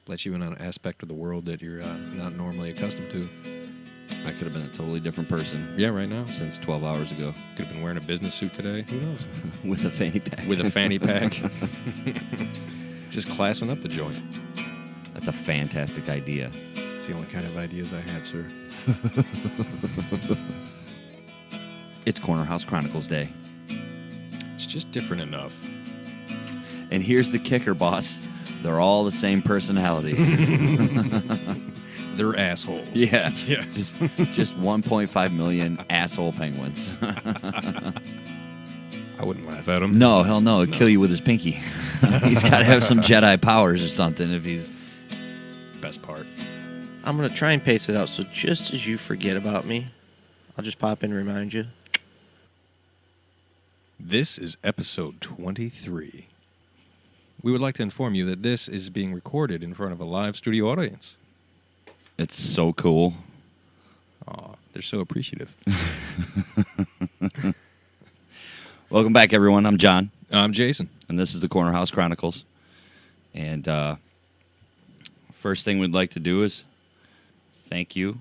Let you in on an aspect of the world that you're not normally accustomed to. I could have been a totally different person. Yeah, right now. Since 12 hours ago. Could have been wearing a business suit today. Who knows? With a fanny pack. With a fanny pack. Just classing up the joint. That's a fantastic idea. It's the only kind of ideas I have, sir. It's Corner House Chronicles Day. It's just different enough. And here's the kicker, boss. They're all the same personality. They're assholes. Yeah. Yeah. Just 1.5 million asshole penguins. I wouldn't laugh at them. No, hell no. It'd kill you with his pinky. He's got to have some Jedi powers or something if he's... Best part. I'm going to try and pace it out, so just as you forget about me, I'll just pop in and remind you. This is episode 23. We would like to inform you that this is being recorded in front of a live studio audience. It's so cool. Aw, they're so appreciative. Welcome back, everyone. I'm John. I'm Jason. And this is the Corner House Chronicles. And first thing we'd like to do is thank you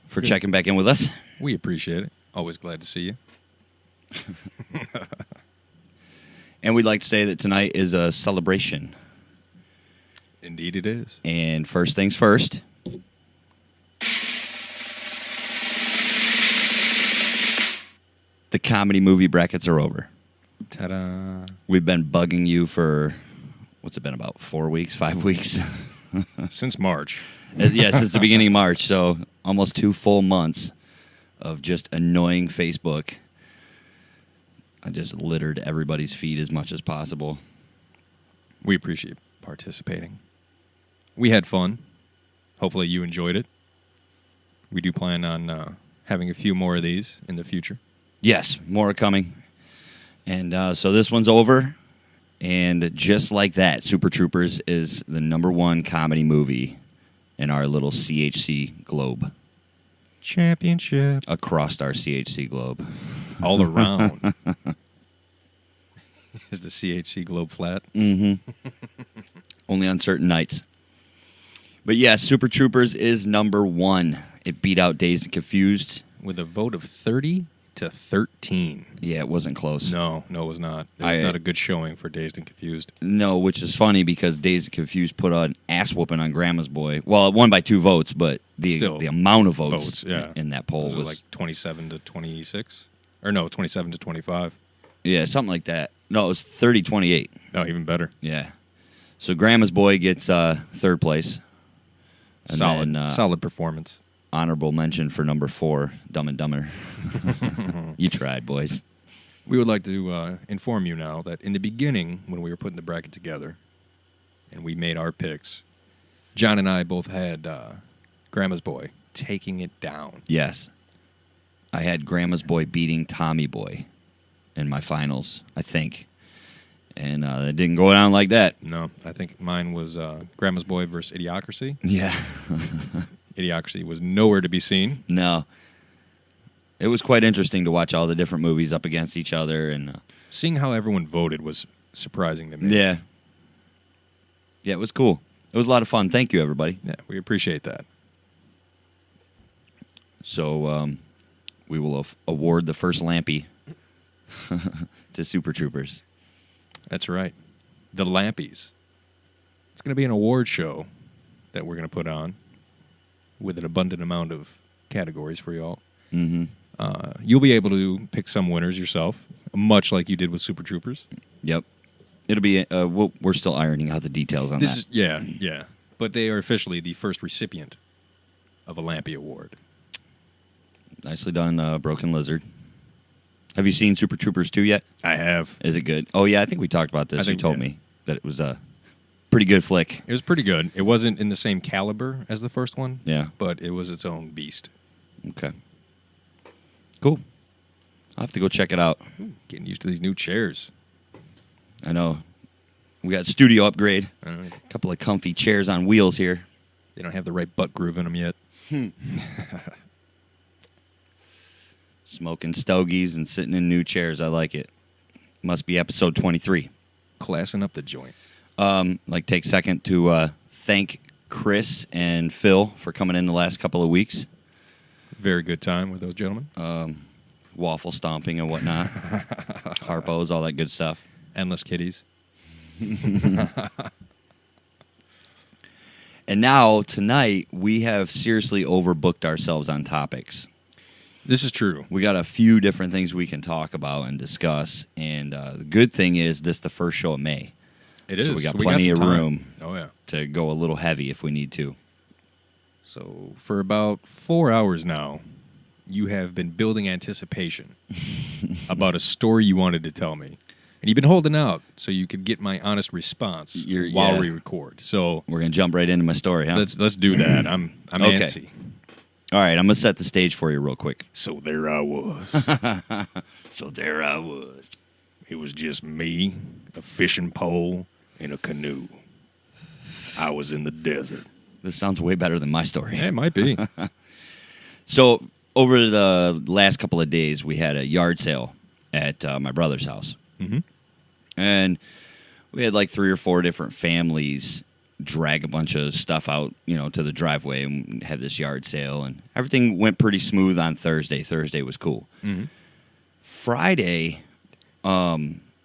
for checking back in with us. We appreciate it. Always glad to see you. And we'd like to say that tonight is a celebration. Indeed it is. And first things first. The comedy movie brackets are over. Ta-da. We've been bugging you for, what's it been, about 4 weeks, 5 weeks? Since March. Yeah, since the beginning of March. So almost 2 full months of just annoying Facebook. I just littered everybody's feed as much as possible. We appreciate participating. We had fun. Hopefully you enjoyed it. We do plan on having a few more of these in the future. Yes, more are coming. And so this one's over. And just like that, Super Troopers is the #1 comedy movie in our little CHC globe. Championship. Across our CHC globe. All around. Is the CHC globe flat? Mm-hmm. Only on certain nights. But yes, Super Troopers is #1. It beat out Dazed and Confused. With a vote of 30-13. Yeah, it wasn't close. No, it was not. It was not a good showing for Dazed and Confused. No, which is funny because Dazed and Confused put an ass whooping on Grandma's Boy. Well, it won by 2 votes, but the amount of votes in that poll was like 27-26? Or no, 27-25. Yeah, something like that. No, it was 30-28. Oh, even better. Yeah. So Grandma's Boy gets 3rd place. And solid performance. Honorable mention for #4, Dumb and Dumber. You tried, boys. We would like to inform you now that in the beginning, when we were putting the bracket together, and we made our picks, John and I both had Grandma's Boy taking it down. Yes. I had Grandma's Boy beating Tommy Boy in my finals, I think. And it didn't go down like that. No, I think mine was Grandma's Boy versus Idiocracy. Yeah. Idiocracy was nowhere to be seen. No. It was quite interesting to watch all the different movies up against each other. And seeing how everyone voted was surprising to me. Yeah. Yeah, it was cool. It was a lot of fun. Thank you, everybody. Yeah, we appreciate that. So we will award the first Lampy to Super Troopers. That's right. The Lampies. It's going to be an award show that we're going to put on with an abundant amount of categories for y'all. Mm-hmm. You'll be able to pick some winners yourself, much like you did with Super Troopers. Yep. It'll be. We're still ironing out the details on that. Yeah. But they are officially the first recipient of a Lampy Award. Nicely done, Broken Lizard. Have you seen Super Troopers 2 yet? I have. Is it good? Oh, yeah, I think we talked about this. You told me that it was a pretty good flick. It was pretty good. It wasn't in the same caliber as the first one. Yeah. But it was its own beast. Okay. Cool. I'll have to go check it out. Getting used to these new chairs. I know. We got studio upgrade. All right. A couple of comfy chairs on wheels here. They don't have the right butt groove in them yet. Smoking stogies and sitting in new chairs. I like it. Must be episode 23. Classing up the joint. Take second to thank Chris and Phil for coming in the last couple of weeks. Very good time with those gentlemen. Waffle stomping and whatnot. Harpos, all that good stuff. Endless kitties. And now, tonight, we have seriously overbooked ourselves on topics. This is true. We got a few different things we can talk about and discuss. And the good thing is this is the first show of May. It is. So we got plenty of some time. room Oh, yeah. to go a little heavy if we need to. So for about 4 hours now, you have been building anticipation about a story you wanted to tell me. And you've been holding out so you could get my honest response while we record. So we're going to jump right into my story, huh? let's do that. I'm Okay. antsy. All right, I'm going to set the stage for you real quick. So there I was. So there I was. It was just me, a fishing pole, and a canoe. I was in the desert. This sounds way better than my story. Yeah, it might be. So over the last couple of days, we had a yard sale at my brother's house. Mm-hmm. And we had like 3 or 4 different families drag a bunch of stuff out, to the driveway and have this yard sale. And everything went pretty smooth on Thursday. Thursday was cool. Mm-hmm. Friday,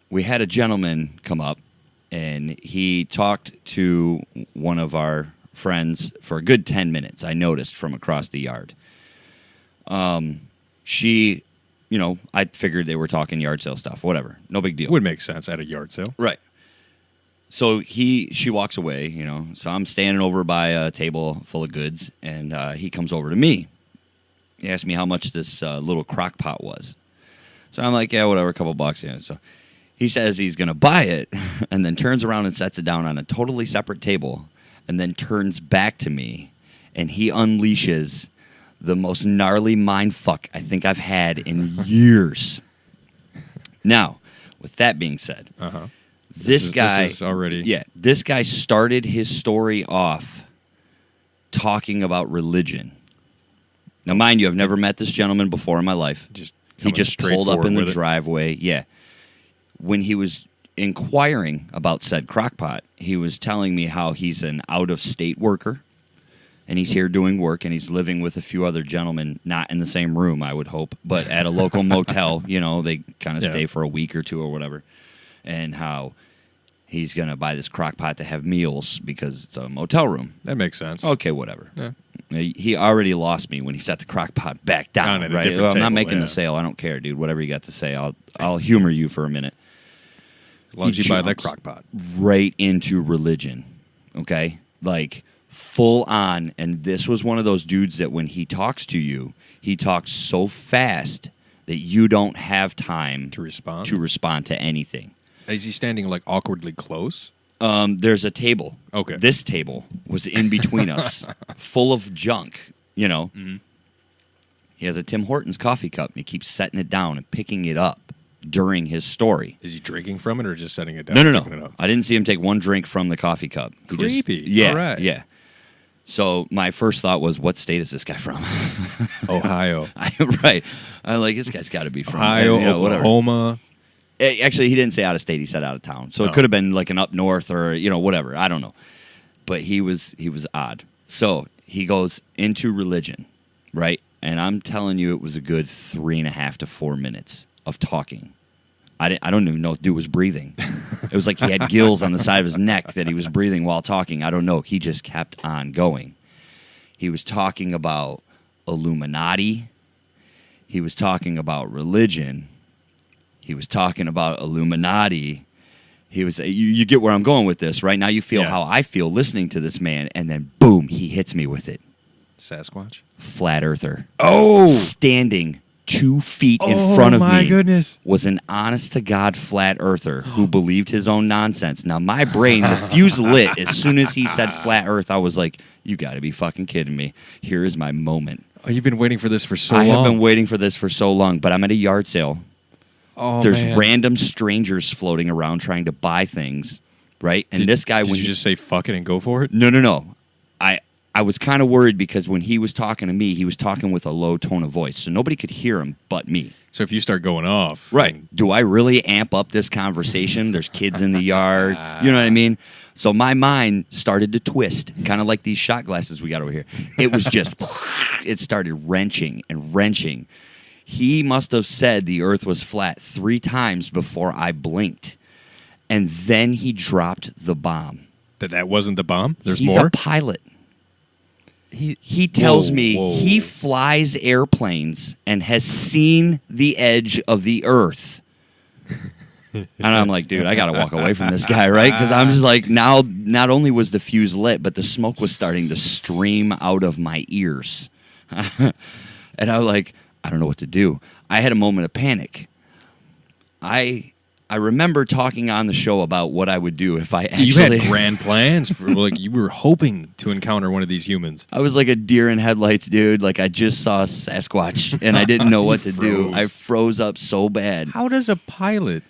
we had a gentleman come up, and he talked to one of our friends for a good 10 minutes, I noticed, from across the yard. She... I figured they were talking yard sale stuff. Whatever. No big deal. Would make sense at a yard sale. Right. So she walks away, So I'm standing over by a table full of goods, and he comes over to me. He asked me how much this little crock pot was. So I'm like, yeah, whatever, a couple bucks. Yeah. So he says he's going to buy it, and then turns around and sets it down on a totally separate table, and then turns back to me, and he unleashes the most gnarly mind fuck I think I've had in years. Now, with that being said, this guy started his story off talking about religion. Now, mind you, I've never met this gentleman before in my life. He just pulled up in the driveway. Yeah. When he was inquiring about said crockpot, he was telling me how he's an out-of-state worker. And he's here doing work, and he's living with a few other gentlemen, not in the same room, I would hope, but at a local motel. They kind of stay for a week or two or whatever. And how he's going to buy this crock pot to have meals because it's a motel room. That makes sense. Okay, whatever. Yeah. He already lost me when he set the crock pot back down. At a right? different Well, I'm not table, making the sale. I don't care, dude. Whatever you got to say, I'll humor you for a minute. As long as you buy that crock pot. Right into religion, okay? Like... full on, and this was one of those dudes that when he talks to you, he talks so fast that you don't have time to respond to anything. Is he standing like awkwardly close? There's a table. Okay. This table was in between us, full of junk, Mm-hmm. He has a Tim Hortons coffee cup, and he keeps setting it down and picking it up during his story. Is he drinking from it or just setting it down? No. I didn't see him take one drink from the coffee cup. Creepy. Yeah, all right. Yeah. So my first thought was, what state is this guy from? Ohio. Right. I'm like, this guy's got to be from Ohio, Oklahoma. Actually, he didn't say out of state. He said out of town. So it could have been like an up north or, whatever. I don't know. But he was odd. So he goes into religion, right? And I'm telling you, it was a good 3.5 to 4 minutes of talking. I don't even know if dude was breathing. It was like he had gills on the side of his neck that he was breathing while talking. I don't know. He just kept on going. He was talking about Illuminati. He was talking about religion. He was talking about Illuminati. He was. You get where I'm going with this, right? Now you feel how I feel listening to this man, and then boom, he hits me with it. Sasquatch? Flat earther. Oh! Standing 2 feet in front of me. Oh, my goodness. Was an honest-to-God flat earther who believed his own nonsense. Now, my brain, the fuse lit. As soon as he said flat earth, I was like, you got to be fucking kidding me. Here is my moment. Oh, you've been waiting for this for so long. I have been waiting for this for so long, but I'm at a yard sale. Oh, There's man. random strangers floating around trying to buy things, right? And this guy... Did you just say fuck it and go for it? No. I was kind of worried because when he was talking to me, he was talking with a low tone of voice, so nobody could hear him but me. So if you start going off... Right. Do I really amp up this conversation? There's kids in the yard. You know what I mean? So my mind started to twist, kind of like these shot glasses we got over here. It was just, it started wrenching and wrenching. He must have said the earth was flat 3 times before I blinked. And then he dropped the bomb. That wasn't the bomb? There's He's more? a pilot. He tells me he flies airplanes and has seen the edge of the earth. And I'm like, dude, I got to walk away from this guy, right? Because I'm just like, now, not only was the fuse lit, but the smoke was starting to stream out of my ears. And I was like, I don't know what to do. I had a moment of panic. I remember talking on the show about what I would do if I actually... You had grand plans. Like, you were hoping to encounter one of these humans. I was like a deer in headlights, dude. Like, I just saw Sasquatch, and I didn't know what to do. I froze up so bad. How does a pilot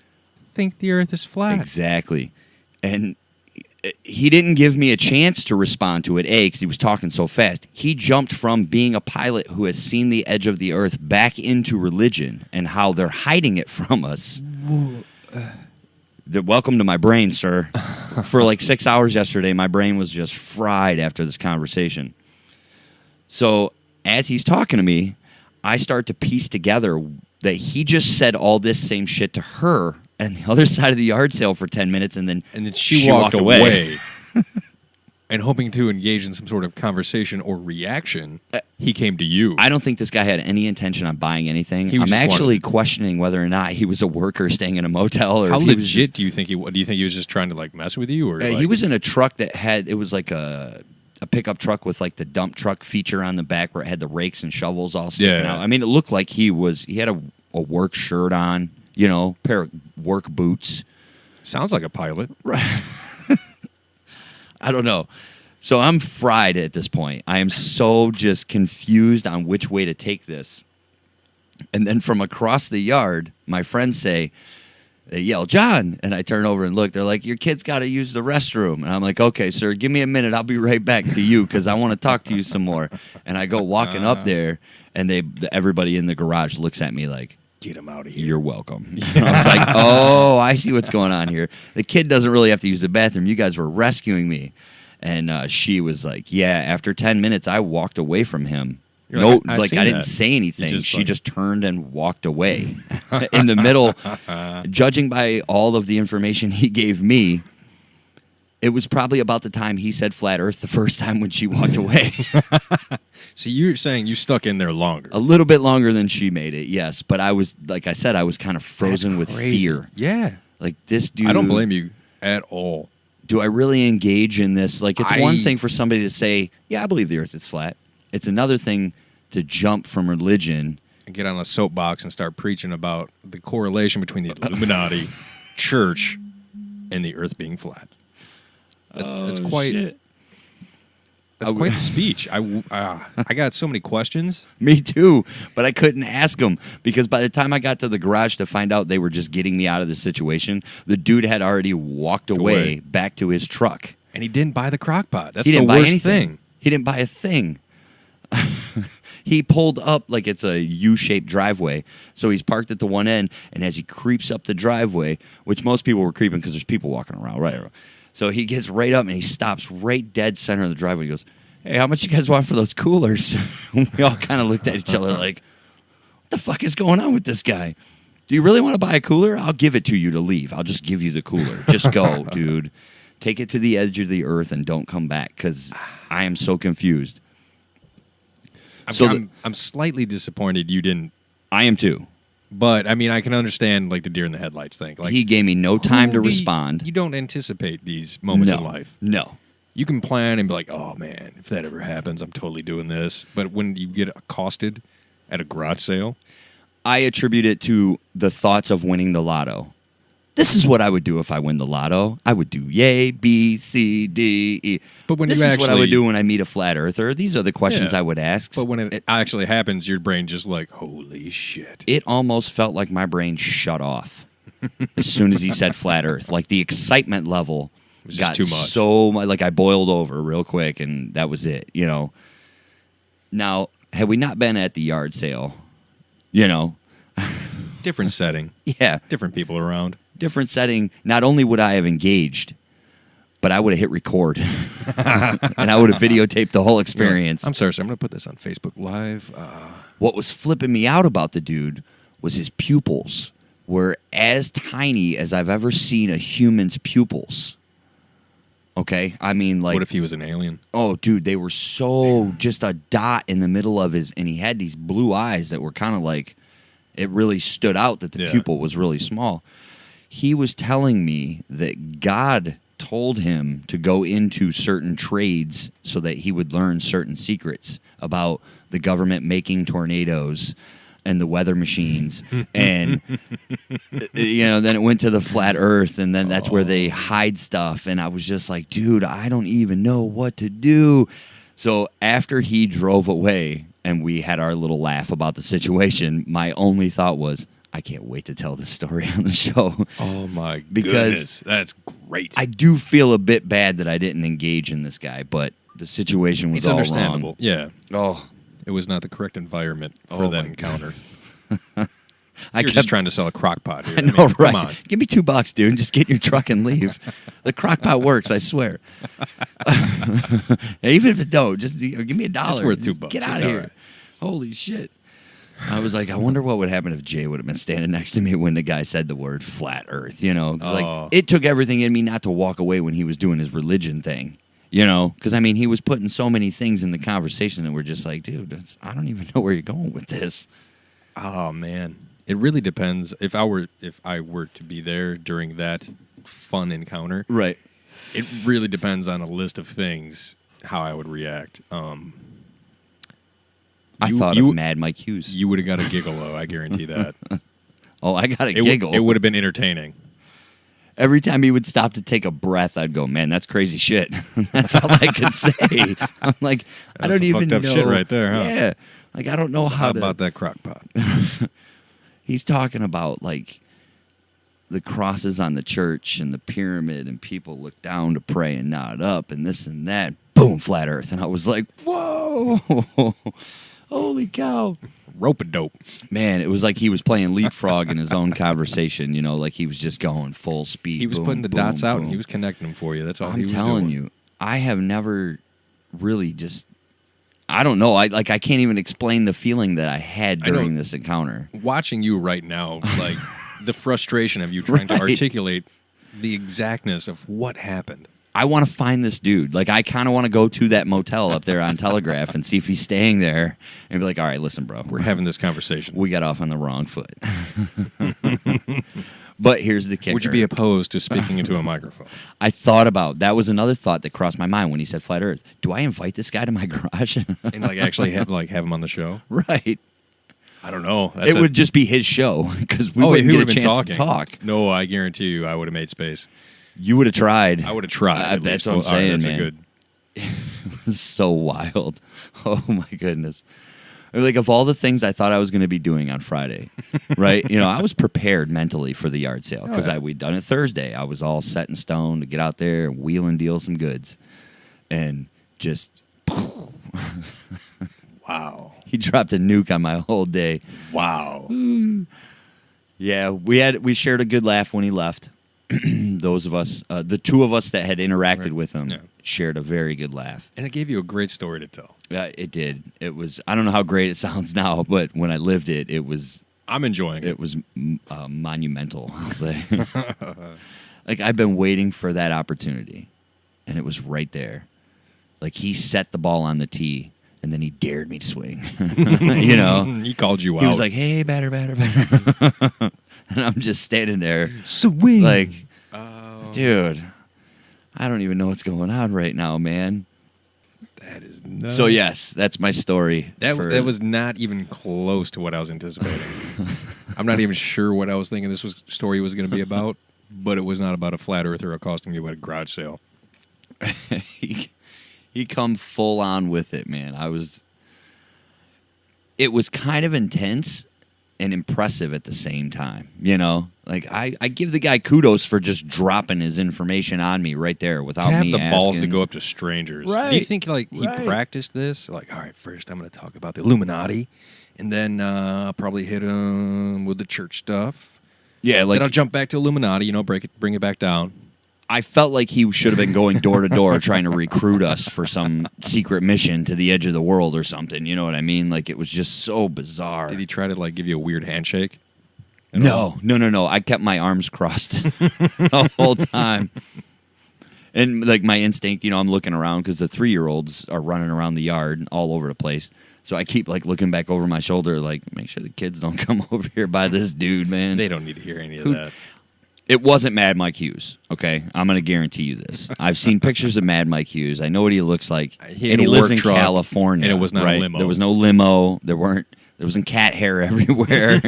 think the earth is flat? Exactly. And he didn't give me a chance to respond to it, because he was talking so fast. He jumped from being a pilot who has seen the edge of the earth back into religion and how they're hiding it from us. Welcome to my brain, sir. For like 6 hours yesterday, my brain was just fried after this conversation. So as he's talking to me, I start to piece together that he just said all this same shit to her and the other side of the yard sale for 10 minutes, and then she walked away. And hoping to engage in some sort of conversation or reaction, he came to you. I don't think this guy had any intention on buying anything. I'm actually questioning whether or not he was a worker staying in a motel. Or how if he legit was just, do you think he was just trying to like mess with you? Or he was in a truck that had, it was like a pickup truck with like the dump truck feature on the back where it had the rakes and shovels all sticking out. I mean, it looked like he had a work shirt on, pair of work boots. Sounds like a pilot. Right. I don't know. So I'm fried at this point. I am so just confused on which way to take this. And then from across the yard, my friends they yell, "John!" And I turn over and look. They're like, "Your kid's got to use the restroom." And I'm like, "Okay, sir, give me a minute. I'll be right back to you because I want to talk to you some more." And I go walking up there, and everybody in the garage looks at me like, "Get him out of here. You're welcome." And I was like, "Oh, I see what's going on here. The kid doesn't really have to use the bathroom. You guys were rescuing me." And she was like, "Yeah." After 10 minutes, I walked away from him. I didn't say anything. She just turned and walked away. In the middle, judging by all of the information he gave me, it was probably about the time he said flat Earth the first time when she walked away. So you're saying you stuck in there longer? A little bit longer than she made it, yes. But I was, like I said, I was kind of frozen with fear. Yeah. Like this dude. I don't blame you at all. Do I really engage in this? Like, it's one thing for somebody to say, "Yeah, I believe the earth is flat." It's another thing to jump from religion and get on a soapbox and start preaching about the correlation between the Illuminati, church, and the earth being flat. That's quite the speech. I got so many questions. Me too, but I couldn't ask them because by the time I got to the garage to find out they were just getting me out of the situation, the dude had already walked away back to his truck. And he didn't buy the crock pot. That's he didn't the buy worst anything. thing. He didn't buy a thing. He pulled up like it's a U-shaped driveway. So he's parked at the one end, and as he creeps up the driveway, which most people were creeping because there's people walking around, right? So he gets right up and he stops right dead center of the driveway. He goes, "Hey, how much you guys want for those coolers?" We all kind of looked at each other like, "What the fuck is going on with this guy? Do you really want to buy a cooler? I'll give it to you to leave. I'll just give you the cooler. Just go, dude. Take it to the edge of the earth and don't come back because I am so confused." I'm slightly disappointed you didn't. I am too. But, I mean, I can understand, like, the deer in the headlights thing. Like, he gave me no time to respond. You don't anticipate these moments in life. No. You can plan and be like, "Oh, man, if that ever happens, I'm totally doing this." But when you get accosted at a garage sale. I attribute it to the thoughts of winning the lotto. This is what I would do if I win the lotto. I would do A, B, C, D, E. But when this is what I would do when I meet a flat earther. These are the questions I would ask. But when it actually happens, your brain just like, holy shit. It almost felt like my brain shut off as soon as he said flat earth. Like the excitement level got too much. So much. Like I boiled over real quick and that was it, Now, had we not been at the yard sale, Different setting. Yeah. Different people around. Different setting. Not only would I have engaged, but I would have hit record, and I would have videotaped the whole experience. I'm sorry, sir. I'm going to put this on Facebook Live. What was flipping me out about the dude was his pupils were as tiny as I've ever seen a human's pupils. Okay? I mean, like... What if he was an alien? Oh, dude, they were so... just a dot in the middle of his... And he had these blue eyes that were kind of like... It really stood out that the pupil was really small. He was telling me that God told him to go into certain trades so that he would learn certain secrets about the government making tornadoes and the weather machines. And, then it went to the flat earth, and then that's where they hide stuff. And I was just like, dude, I don't even know what to do. So after he drove away and we had our little laugh about the situation, my only thought was, I can't wait to tell this story on the show. Oh, my goodness. That's great. I do feel a bit bad that I didn't engage in this guy, but the situation was it's all understandable. wrong. Yeah. Oh, It was not the correct environment for that encounter. I You're just trying to sell a crock pot here. I know, right? Come on. Give me $2, dude. Just get in your truck and leave. The crock pot works, I swear. Even if it don't, just give me $1. It's worth Just $2. Get out It's of all here. right. Holy shit. I was like, I wonder what would happen if Jay would have been standing next to me when the guy said the word flat earth, 'Cause, like, it took everything in me not to walk away when he was doing his religion thing, Because, I mean, he was putting so many things in the conversation that we're just like, dude, I don't even know where you're going with this. Oh, man. It really depends. If I were to be there during that fun encounter, Right. it really depends on a list of things how I would react. I thought of Mad Mike Hughes. You would have got a giggle, though. I guarantee that. Oh, I got a giggle. It would have been entertaining. Every time he would stop to take a breath, I'd go, man, that's crazy shit. That's all I could say. I'm like, I don't even know. Fucked up shit right there, huh? Yeah. Like, I don't know how about that crock pot? He's talking about, like, the crosses on the church and the pyramid, and people look down to pray and nod up and this and that. Boom, flat earth. And I was like, whoa. Holy cow. Rope-a-dope. Man, it was like he was playing leapfrog in his own conversation, like he was just going full speed. He was putting the dots out, and he was connecting them for you. That's all he was doing. I'm telling you, I have never really I don't know. I can't even explain the feeling that I had during this encounter. Watching you right now, like the frustration of you trying to articulate the exactness of what happened. I want to find this dude. Like, I kind of want to go to that motel up there on Telegraph and see if he's staying there and be like, all right, listen, bro. We're having this conversation. We got off on the wrong foot. But here's the kicker. Would you be opposed to speaking into a microphone? I thought about, that was another thought that crossed my mind when he said flat earth. Do I invite this guy to my garage? And actually have him on the show? Right. I don't know. It would just be his show because we wouldn't get a chance to talk. No, I guarantee you I would have made space. You would have tried. I would have tried. That's what I'm saying, that's man. Good. It was so wild. Oh, my goodness. Like, of all the things I thought I was going to be doing on Friday, right? I was prepared mentally for the yard sale because we'd done it Thursday. I was all set in stone to get out there and wheel and deal some goods. And just... Wow. He dropped a nuke on my whole day. Wow. Yeah, we shared a good laugh when he left. Those of us, the two of us that had interacted with him, shared a very good laugh. And it gave you a great story to tell. It did. It was, I don't know how great it sounds now, but when I lived it, it was... I'm enjoying it. It was monumental, I'll say. Like, I've been waiting for that opportunity, and it was right there. Like, he set the ball on the tee, and then he dared me to swing. He called you out. He was like, hey, batter. And I'm just standing there. Swing. Like, dude, I don't even know what's going on right now, man. That is nuts. So, yes, that's my story. That was not even close to what I was anticipating. I'm not even sure what I was thinking this story was going to be about, but it was not about a flat earther accosting you at a garage sale. He come full on with it, man. It was kind of intense and impressive at the same time, Like, I give the guy kudos for just dropping his information on me right there without me asking. To have the balls to go up to strangers. Right. Do you think, he practiced this? Like, all right, first I'm going to talk about the Illuminati, and then I'll probably hit him with the church stuff. Yeah, like... Then I'll jump back to Illuminati, bring it back down. I felt like he should have been going door to door trying to recruit us for some secret mission to the edge of the world or something. You know what I mean? Like, it was just so bizarre. Did he try to like give you a weird handshake? No. I kept my arms crossed the whole time. And like my instinct, I'm looking around because the 3-year-olds are running around the yard all over the place. So I keep like looking back over my shoulder, like, make sure the kids don't come over here by this dude, man. They don't need to hear any of that. It wasn't Mad Mike Hughes, okay? I'm going to guarantee you this. I've seen pictures of Mad Mike Hughes. I know what he looks like. He had And he a lives work in truck, California. and it was not a right? limo. There was no limo. There wasn't cat hair everywhere,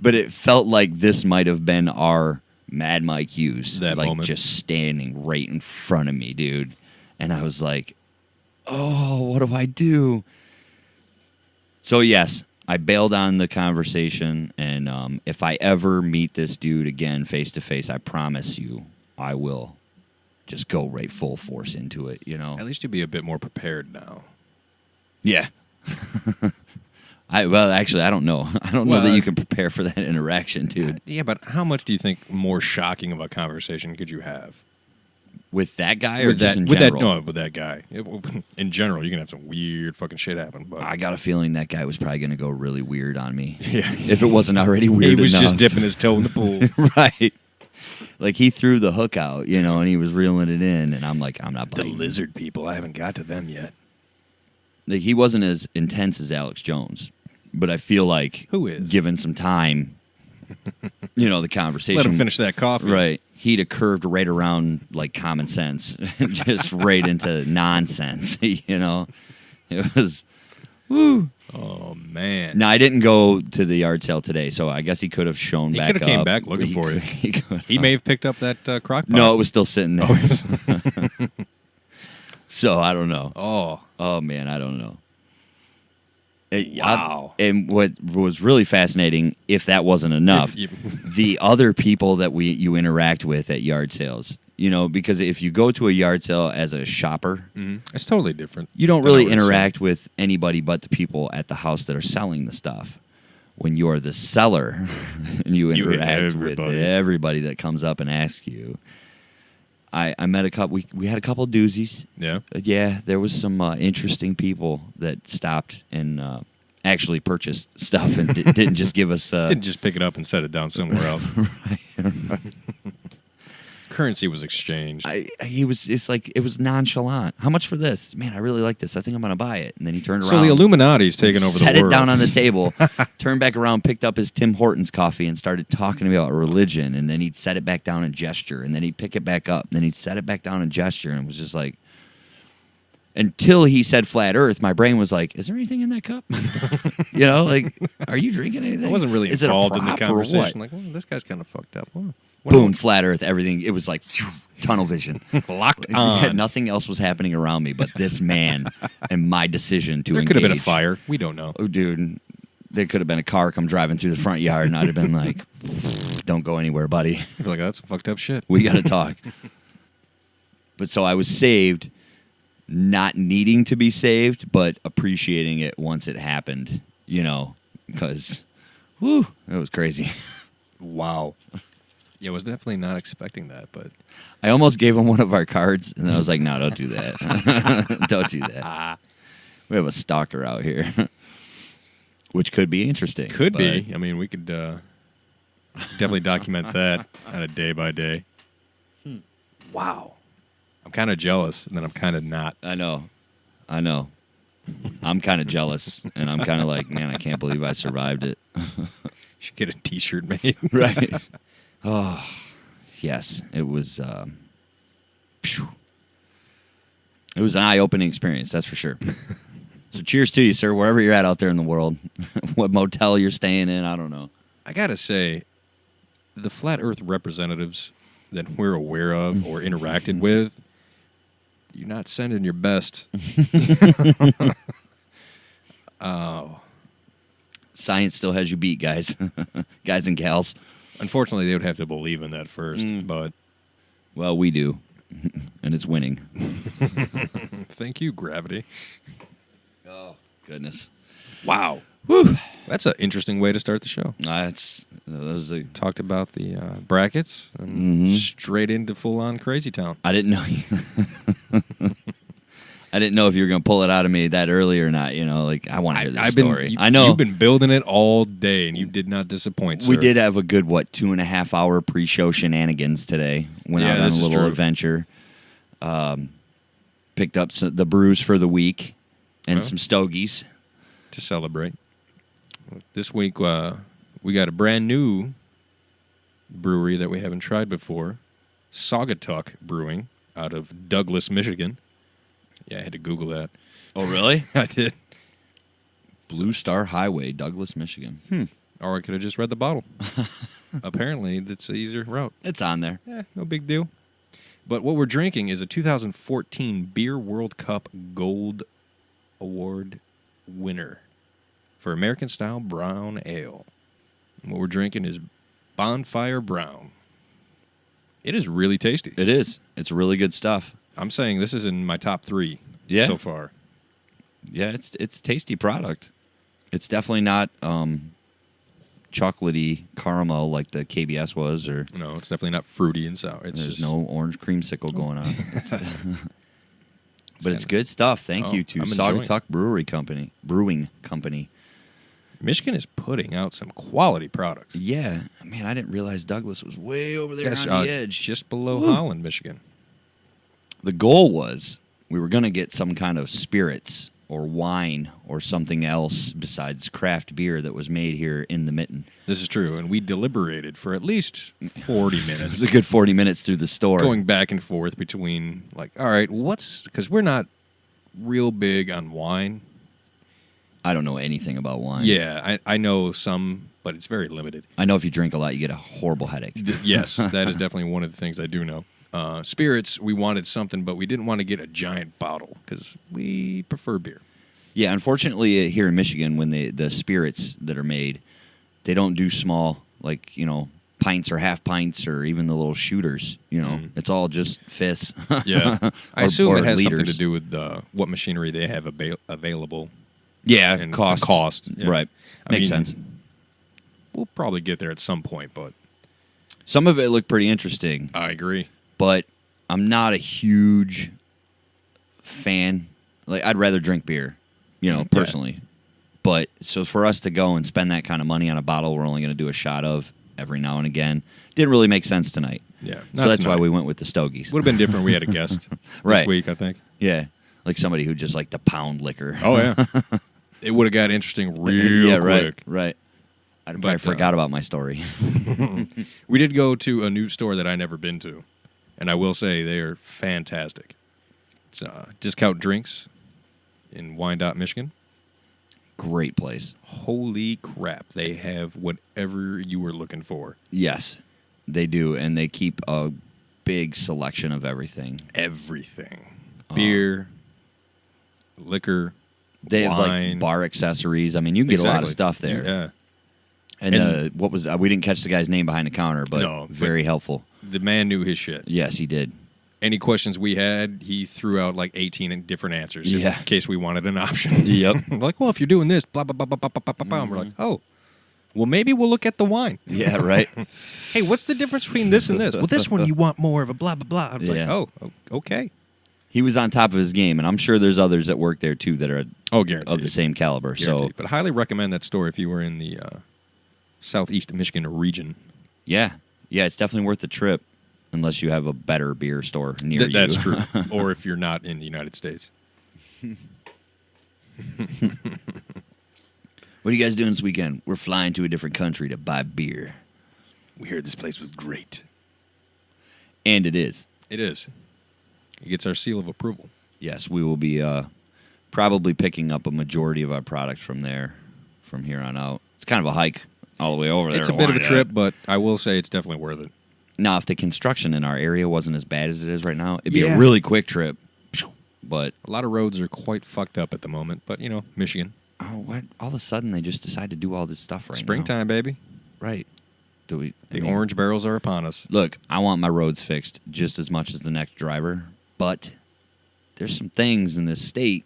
But it felt like this might have been our Mad Mike Hughes. That like moment. just standing right in front of me, dude. And I was like, oh, what do I do? So, yes, I bailed on the conversation, and if I ever meet this dude again face to face, I promise you I will just go right full force into it, At least you'll be a bit more prepared now. Yeah. Actually, I don't know. I don't know that you can prepare for that interaction, dude. Yeah, but how much do you think more shocking of a conversation could you have? With that guy or just in general? With that guy. In general, you can have some weird fucking shit happen. But I got a feeling that guy was probably going to go really weird on me. Yeah. If it wasn't already weird he was enough. just dipping his toe in the pool. Right. Like, he threw the hook out, and he was reeling it in, and I'm like, I'm not The biting. lizard people, I haven't got to them yet. Like, he wasn't as intense as Alex Jones, but I feel like Who is? given some time, the conversation. Let him finish that coffee. Right. He'd have curved right around like common sense, just right into nonsense, It was, woo. Oh, man. Now, I didn't go to the yard sale today, so I guess he could have shown He back could have came up. back looking for you. He May have picked up that crock pot. No, it was still sitting there. So, I don't know. Oh, man, I don't know. Wow. And what was really fascinating, if that wasn't enough, the other people that you interact with at yard sales. Because if you go to a yard sale as a shopper, it's totally different. you don't really interact with anybody but the people at the house that are selling the stuff. When you're the seller and you interact with everybody that comes up and asks you. I met a couple. We had a couple doozies. Yeah. Yeah, there was some interesting people that stopped and actually purchased stuff and didn't just give us. Didn't just pick it up and set it down somewhere else. Right. Currency was exchanged. It's like it was nonchalant. How much for this? Man, I really like this. I think I'm going to buy it. And then he turned around. So the Illuminati's taking over the world. Set it down on the table, turned back around, picked up his Tim Hortons coffee and started talking about religion. And then he'd set it back down and gesture. And then he'd pick it back up. And then he'd set it back down and gesture. And it was just like, until he said flat earth, my brain was like, is there anything in that cup? Like, are you drinking anything? I wasn't really Is it a involved in the prop or conversation. what? Like, well, this guy's kind of fucked up. What Boom, flat earth, everything. It was like tunnel vision. Locked Yeah, on. nothing else was happening around me but this man and my decision to There engage. could have been a fire. We don't know. Oh, dude, there could have been a car come driving through the front yard, and I'd have been like, don't go anywhere, buddy. You're like, that's some fucked up shit. We got to talk. But so I was saved, not needing to be saved, but appreciating it once it happened, because, whoo, it was crazy. Wow. Yeah, I was definitely not expecting that, but I almost gave him one of our cards, and I was like, no, don't do that. Don't do that. We have a stalker out here, which could be interesting. Could be. I mean, we could definitely document that on a day by day. Wow. I'm kind of jealous, and then I'm kind of not. I know. I'm kind of jealous, and I'm kind of like, man, I can't believe I survived it. You should get a T-shirt made. Right. Oh, yes. It was. It was an eye-opening experience, that's for sure. So cheers to you, sir, wherever you're at out there in the world. What motel you're staying in, I don't know. I got to say, the Flat Earth representatives that we're aware of or interacted with, you're not sending your best. Oh. Science still has you beat, guys. Guys and gals. Unfortunately, they would have to believe in that first, but... Well, we do. And it's winning. Thank you, gravity. Oh, goodness. Wow. Whew. That's an interesting way to start the show. That was a. Talked about the brackets and straight into full-on Crazy Town. I didn't know. I didn't know if you were going to pull it out of me that early or not. You know, like I want to hear this story. I know you've been building it all day, and you did not disappoint. Sir. We did have a good 2.5 hour pre-show shenanigans today. Went out on a little adventure. Picked up the brews for the week and some stogies to celebrate. This week we got a brand new brewery that we haven't tried before, Saugatuck Brewing, out of Douglas, Michigan. Yeah, I had to Google that. Oh, really? I did. Blue Star Highway, Douglas, Michigan. Or I could have just read the bottle. Apparently, that's an easier route. It's on there. Yeah, no big deal. But what we're drinking is a 2014 Beer World Cup Gold Award winner for American Style Brown Ale. And what we're drinking is Bonfire Brown. It is really tasty. It is. It's really good stuff. I'm saying this is in my top 3 so far. Yeah, it's tasty product. It's definitely not chocolatey caramel like the KBS was, or no, it's definitely not fruity and sour. There's no orange creamsicle going on. But it's good stuff. Thank you to Saugatuck Brewing Company. Michigan is putting out some quality products. Yeah, man, I didn't realize Douglas was way over there on the edge, just below Holland, Michigan. The goal was we were going to get some kind of spirits or wine or something else besides craft beer that was made here in the Mitten. This is true, and we deliberated for at least 40 minutes. It was a good 40 minutes through the store. Going back and forth between, all right, because we're not real big on wine. I don't know anything about wine. Yeah, I know some, but it's very limited. I know if you drink a lot, you get a horrible headache. Yes, that is definitely one of the things I do know. Spirits, we wanted something, but we didn't want to get a giant bottle because we prefer beer. Yeah, unfortunately, here in Michigan, when the spirits that are made, they don't do small, pints or half pints or even the little shooters. It's all just fists. Yeah, I assume it has liters. something to do with what machinery they have available. Yeah, and cost. Yeah. Right, makes sense. We'll probably get there at some point, but some of it looked pretty interesting. I agree. But I'm not a huge fan. I'd rather drink beer, personally. Yeah. But so for us to go and spend that kind of money on a bottle we're only going to do a shot of every now and again didn't really make sense tonight. Yeah. So that's why we went with the Stogies. Would have been different. We had a guest this week, I think. Yeah. Like somebody who just liked to pound liquor. Oh, yeah. It would have got interesting real quick. Right. I forgot about my story. We did go to a new store that I never been to. And I will say they are fantastic. It's Discount Drinks in Wyandotte, Michigan. Great place. Holy crap. They have whatever you were looking for. Yes, they do. And they keep a big selection of everything. Everything. Beer, liquor, they wine. have bar accessories. I mean, you can get a lot of stuff there. Yeah. And what was we didn't catch the guy's name behind the counter, but very helpful. The man knew his shit. Yes, he did. Any questions we had, he threw out 18 different answers in case we wanted an option. Yep. Well, if you're doing this, blah, blah, blah, blah, blah, blah, blah, blah. We're like, oh, well, maybe we'll look at the wine. Yeah, right. Hey, what's the difference between this and this? Well, this one you want more of a blah, blah, blah. I was like, oh, okay. He was on top of his game, and I'm sure there's others that work there, too, that are guaranteed. of the same caliber. Guaranteed. But I highly recommend that store if you were in the southeast Michigan region. Yeah. Yeah, it's definitely worth the trip. Unless you have a better beer store near you. That's true. Or if you're not in the United States. What are you guys doing this weekend? We're flying to a different country to buy beer. We heard this place was great. And it is. It is. It gets our seal of approval. Yes, we will be probably picking up a majority of our product from there from here on out. It's kind of a hike all the way over there. It's a bit of a trip, but I will say it's definitely worth it. Now, if the construction in our area wasn't as bad as it is right now, it'd be a really quick trip. But a lot of roads are quite fucked up at the moment. But, Michigan. Oh, what? All of a sudden, they just decide to do all this stuff right Springtime, baby. Right. The orange barrels are upon us. Look, I want my roads fixed just as much as the next driver. But there's some things in this state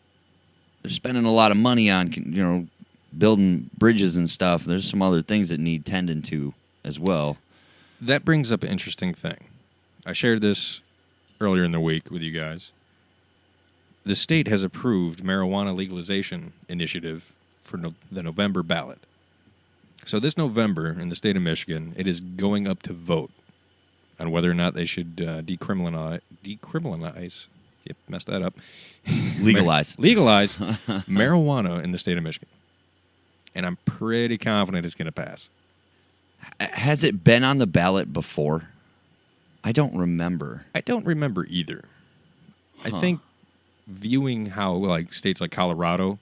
they're spending a lot of money on, building bridges and stuff. There's some other things that need tending to as well. That brings up an interesting thing. I shared this earlier in the week with you guys. The state has approved marijuana legalization initiative for the November ballot. So this November in the state of Michigan, it is going up to vote on whether or not they should decriminalize. Yep, messed that up. Legalize marijuana in the state of Michigan. And I'm pretty confident it's going to pass. Has it been on the ballot before? I don't remember. I don't remember either. I think viewing how like states like Colorado,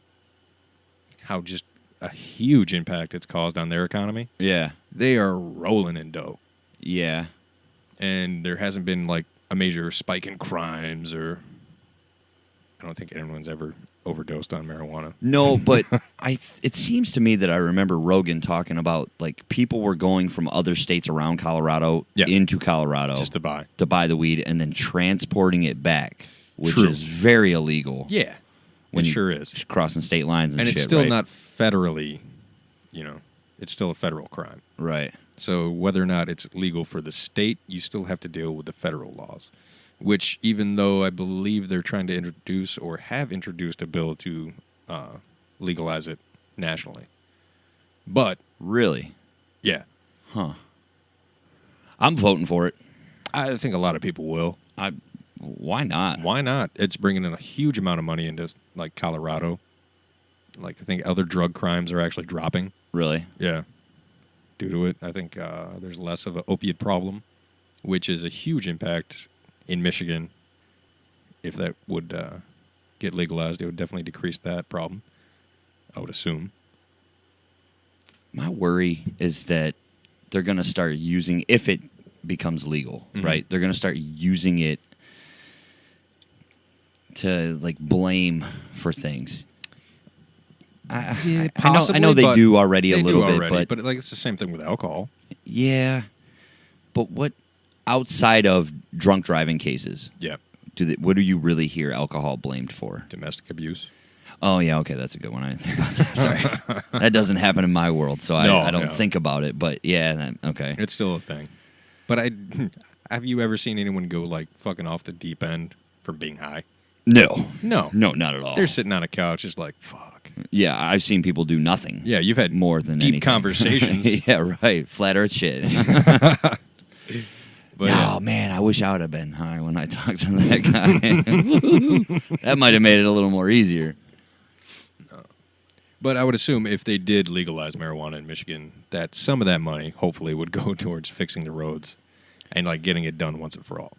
how just a huge impact it's caused on their economy. Yeah. They are rolling in dough. Yeah. And there hasn't been like a major spike in crimes, or I don't think anyone's ever overdosed on marijuana. No, but it seems to me that I remember Rogan talking about like people were going from other states around Colorado into Colorado just to buy the weed and then transporting it back, which True. is very illegal. Yeah, when it sure is. Just crossing state lines and shit, it's still right? not federally, it's still a federal crime. Right. So whether or not it's legal for the state, you still have to deal with the federal laws, which even though I believe they're trying to introduce or have introduced a bill to legalize it nationally. But really? Yeah. Huh. I'm voting for it. I think a lot of people will. Why not? Why not? It's bringing in a huge amount of money into like Colorado. Like I think other drug crimes are actually dropping. Really? Yeah. Due to it, I think there's less of an opiate problem, which is a huge impact in Michigan. If that would get legalized, it would definitely decrease that problem, I would assume. My worry is that they're going to start using, if it becomes legal, right? They're going to start using it to like blame for things. I know they do already a little bit, but like it's the same thing with alcohol. Yeah, but what outside of drunk driving cases? Yeah, what do you really hear alcohol blamed for? Domestic abuse. Oh yeah, okay, that's a good one. I didn't think about that. Sorry, that doesn't happen in my world, so I don't think about it. But yeah, okay, it's still a thing. But have you ever seen anyone go like fucking off the deep end from being high? No, not at all. They're sitting on a couch, just like fuck. Yeah, I've seen people do nothing. Yeah, you've had more than deep anything. Conversations. Yeah, right. Flat Earth shit. But, man, I wish I would have been high when I talked to that guy. That might have made it a little more easier. No. But I would assume if they did legalize marijuana in Michigan, that some of that money hopefully would go towards fixing the roads and like getting it done once and for all.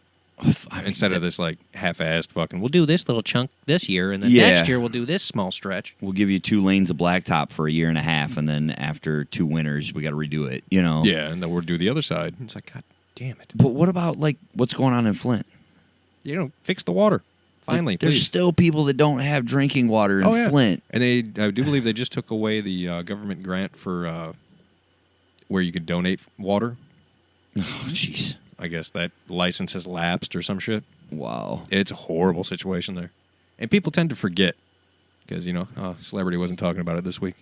Instead of this like half-assed fucking, we'll do this little chunk this year, and then next year we'll do this small stretch. We'll give you 2 lanes of blacktop for a year and a half, and then after 2 winters, we got to redo it. Yeah, and then we'll do the other side. It's like, God damn it! But what about like what's going on in Flint? Fix the water. Finally, there's still people that don't have drinking water in Flint, and I do believe they just took away the government grant for where you could donate water. Oh, jeez. I guess that license has lapsed or some shit. Wow. It's a horrible situation there. And people tend to forget because, celebrity wasn't talking about it this week.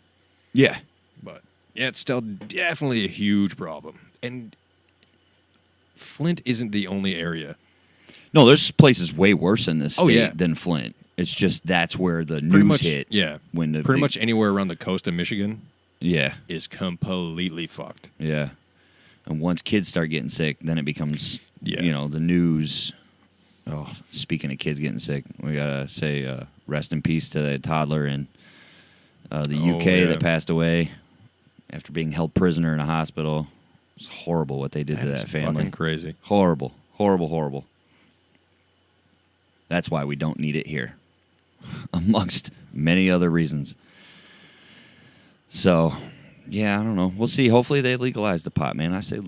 Yeah. But, yeah, it's still definitely a huge problem. And Flint isn't the only area. No, there's places way worse in this state than Flint. It's just that's where the news hit. Yeah. When pretty much anywhere around the coast of Michigan is completely fucked. Yeah. And once kids start getting sick, then it becomes, the news. Oh, speaking of kids getting sick, we got to say rest in peace to the toddler in the UK that passed away after being held prisoner in a hospital. It's horrible what they did to that family. Fucking crazy. Horrible. Horrible, horrible. That's why we don't need it here, amongst many other reasons. So... yeah, I don't know. We'll see. Hopefully they legalize the pot, man. I say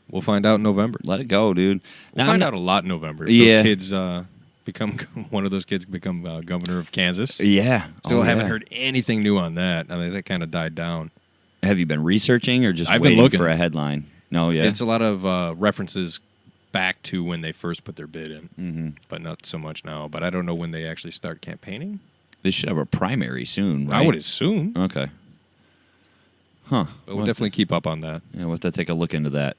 we'll find out in November. Let it go, dude. We'll find out a lot in November. Those kids one of those kids become governor of Kansas. Yeah. Still haven't heard anything new on that. I mean, that kind of died down. Have you been researching or just I've waiting been looking for a headline? No, yeah. It's a lot of references back to when they first put their bid in, but not so much now. But I don't know when they actually start campaigning. They should have a primary soon, right? I would assume. Okay. Huh. But we'll definitely keep up on that. Yeah, we'll have to take a look into that.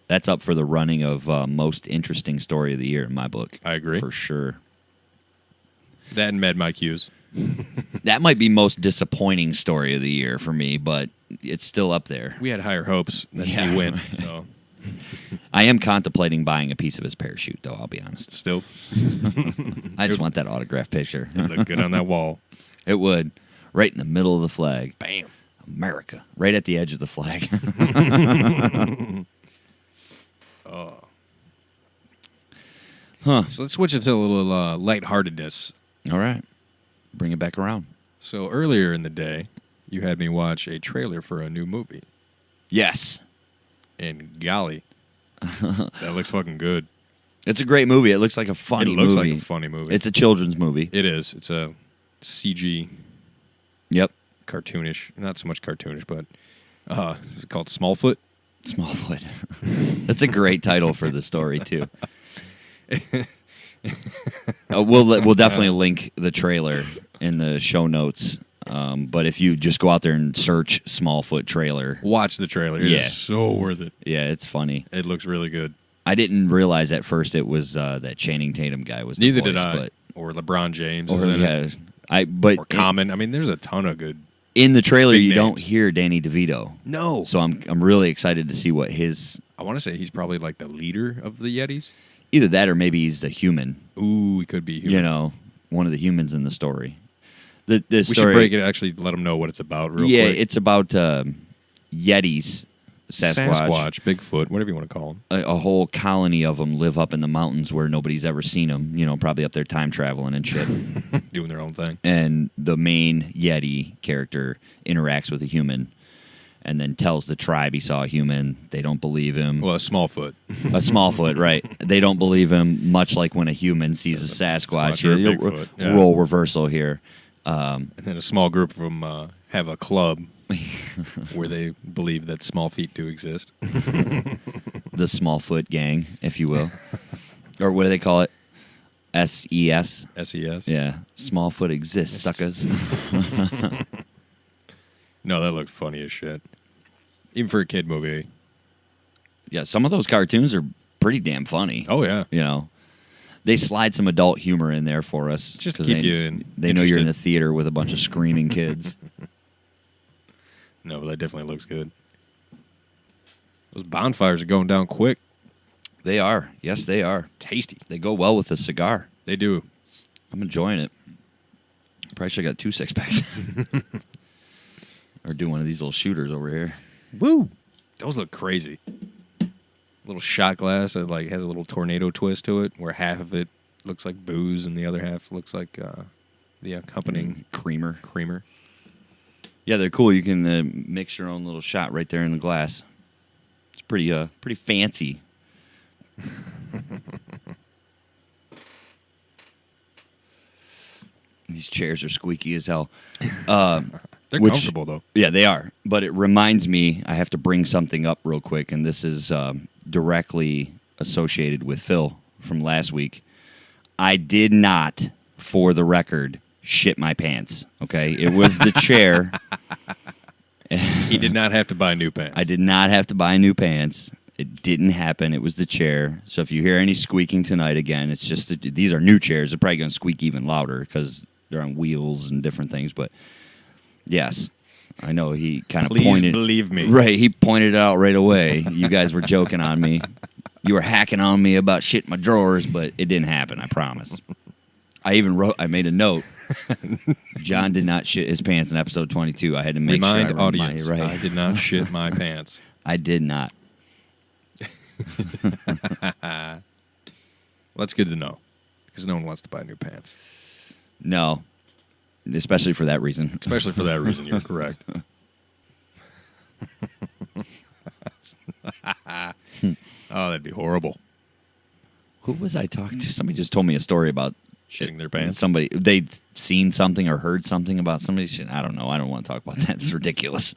That's up for the running of most interesting story of the year in my book. I agree. For sure. That and Mad Mike Hughes. That might be most disappointing story of the year for me, but it's still up there. We had higher hopes than Yeah. he went. So I am contemplating buying a piece of his parachute, though, I'll be honest. still, I just want that autographed picture. it looked good on that wall. It would. Right in the middle of the flag. Bam. America. Right at the edge of the flag. Oh. Huh. So let's switch it to a little lightheartedness. All right. Bring it back around. So earlier in the day, you had me watch a trailer for a new movie. Yes. And golly, that looks fucking good. It's a great movie. It looks like a funny It looks movie. like a funny movie. It's a children's movie. It is. It's a CG Yep. cartoonish. Not so much cartoonish, but it's called Smallfoot. Smallfoot. That's a great title for the story, too. We'll definitely link the trailer in the show notes. But if you just go out there and search Smallfoot trailer, Watch the trailer. It Yeah. is so worth it. yeah, it's funny. It looks really good. I didn't realize at first it was that Channing Tatum guy was the Neither voice, did I. but Or LeBron James. or is in it. yeah, but Or Common. I mean, there's a ton of good. in the trailer Big you names. don't hear Danny DeVito. No. So I'm really excited to see what his I want to say he's probably like the leader of the Yetis. either that or maybe he's a human. Ooh, he could be human. You know, one of the humans in the story. The we story, should break it. Actually, let them know what it's about. Real yeah, quick. it's about Yetis, Sasquatch. Bigfoot, whatever you want to call him. A whole colony of them live up in the mountains where nobody's ever seen them. You know, probably up there time traveling and shit. Doing their own thing. And the main Yeti character interacts with a human, and then tells the tribe he saw a human. They don't believe him. Well, a Smallfoot. A Smallfoot, right? They don't believe him. Much like when a human sees a Sasquatch. or a You know, Bigfoot, yeah. Role reversal here. And then a small group of them have a club where they believe that small feet do exist. The Smallfoot gang, if you will, or what do they call it? SES. SES. Yeah, Smallfoot exists, suckers. No, that looked funny as shit. Even for a kid movie. Yeah, some of those cartoons are pretty damn funny. Oh, yeah. You know, they slide some adult humor in there for us. Just to 'cause keep they, you They know you're in the interested. theater with a bunch of screaming kids. No, but that definitely looks good. Those bonfires are going down quick. They are. Yes, they are. Tasty. They go well with a cigar. They do. I'm enjoying it. Probably should have got 2 6-packs. Or do one of these little shooters over here. Woo! Those look crazy. Little shot glass that like has a little tornado twist to it, where half of it looks like booze and the other half looks like the accompanying Creamer. creamer. Yeah, they're cool. You can mix your own little shot right there in the glass. It's pretty fancy. These chairs are squeaky as hell. They're Which- comfortable though. Yeah, they are. But it reminds me, I have to bring something up real quick, and this is directly associated with Phil from last week. I did not, for the record, shit my pants. Okay, it was the chair. He did not have to buy new pants. I did not have to buy new pants. It didn't happen. It was the chair. So if you hear any squeaking tonight again, it's just that these are new chairs. They're probably going to squeak even louder because they're on wheels and different things. But yes, I know he kind of Please pointed. believe me. Right, he pointed it out right away. You guys were joking on me. You were hacking on me about shit in my drawers, but it didn't happen. I promise. I made a note. John did not shit his pants in episode 22. I had to make Remind sure audience, right. I did not shit my pants. I did not. Well, that's good to know, because no one wants to buy new pants. No, especially for that reason. Especially for that reason, you're correct. Oh, that'd be horrible. Who was I talking to? Somebody just told me a story about Shitting their pants. Somebody they'd seen something or heard something about somebody. I don't know. I don't want to talk about that. It's ridiculous.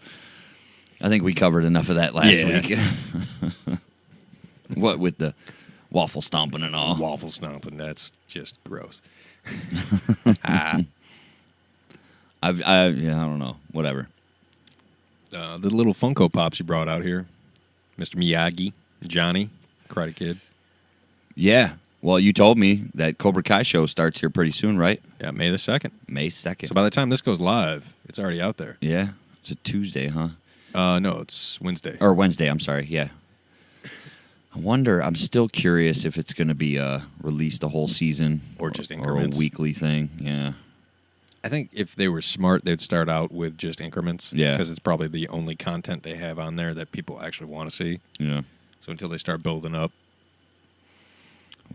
I think we covered enough of that last Yeah. week. What with the waffle stomping and all. Waffle stomping, that's just gross. I don't know. Whatever. The little Funko Pops you brought out here. Mr. Miyagi, Johnny, Karate Kid. Yeah. Well, you told me that Cobra Kai show starts here pretty soon, right? Yeah, May the 2nd. May 2nd. So by the time this goes live, it's already out there. Yeah. It's a Tuesday, huh? No, it's Wednesday. Or Wednesday, I'm sorry. Yeah. I wonder, I'm still curious if it's going to be released the whole season. Or just Or increments. a weekly thing. Yeah. I think if they were smart, they'd start out with just increments. Yeah. Because it's probably the only content they have on there that people actually want to see. Yeah. So until they start building up.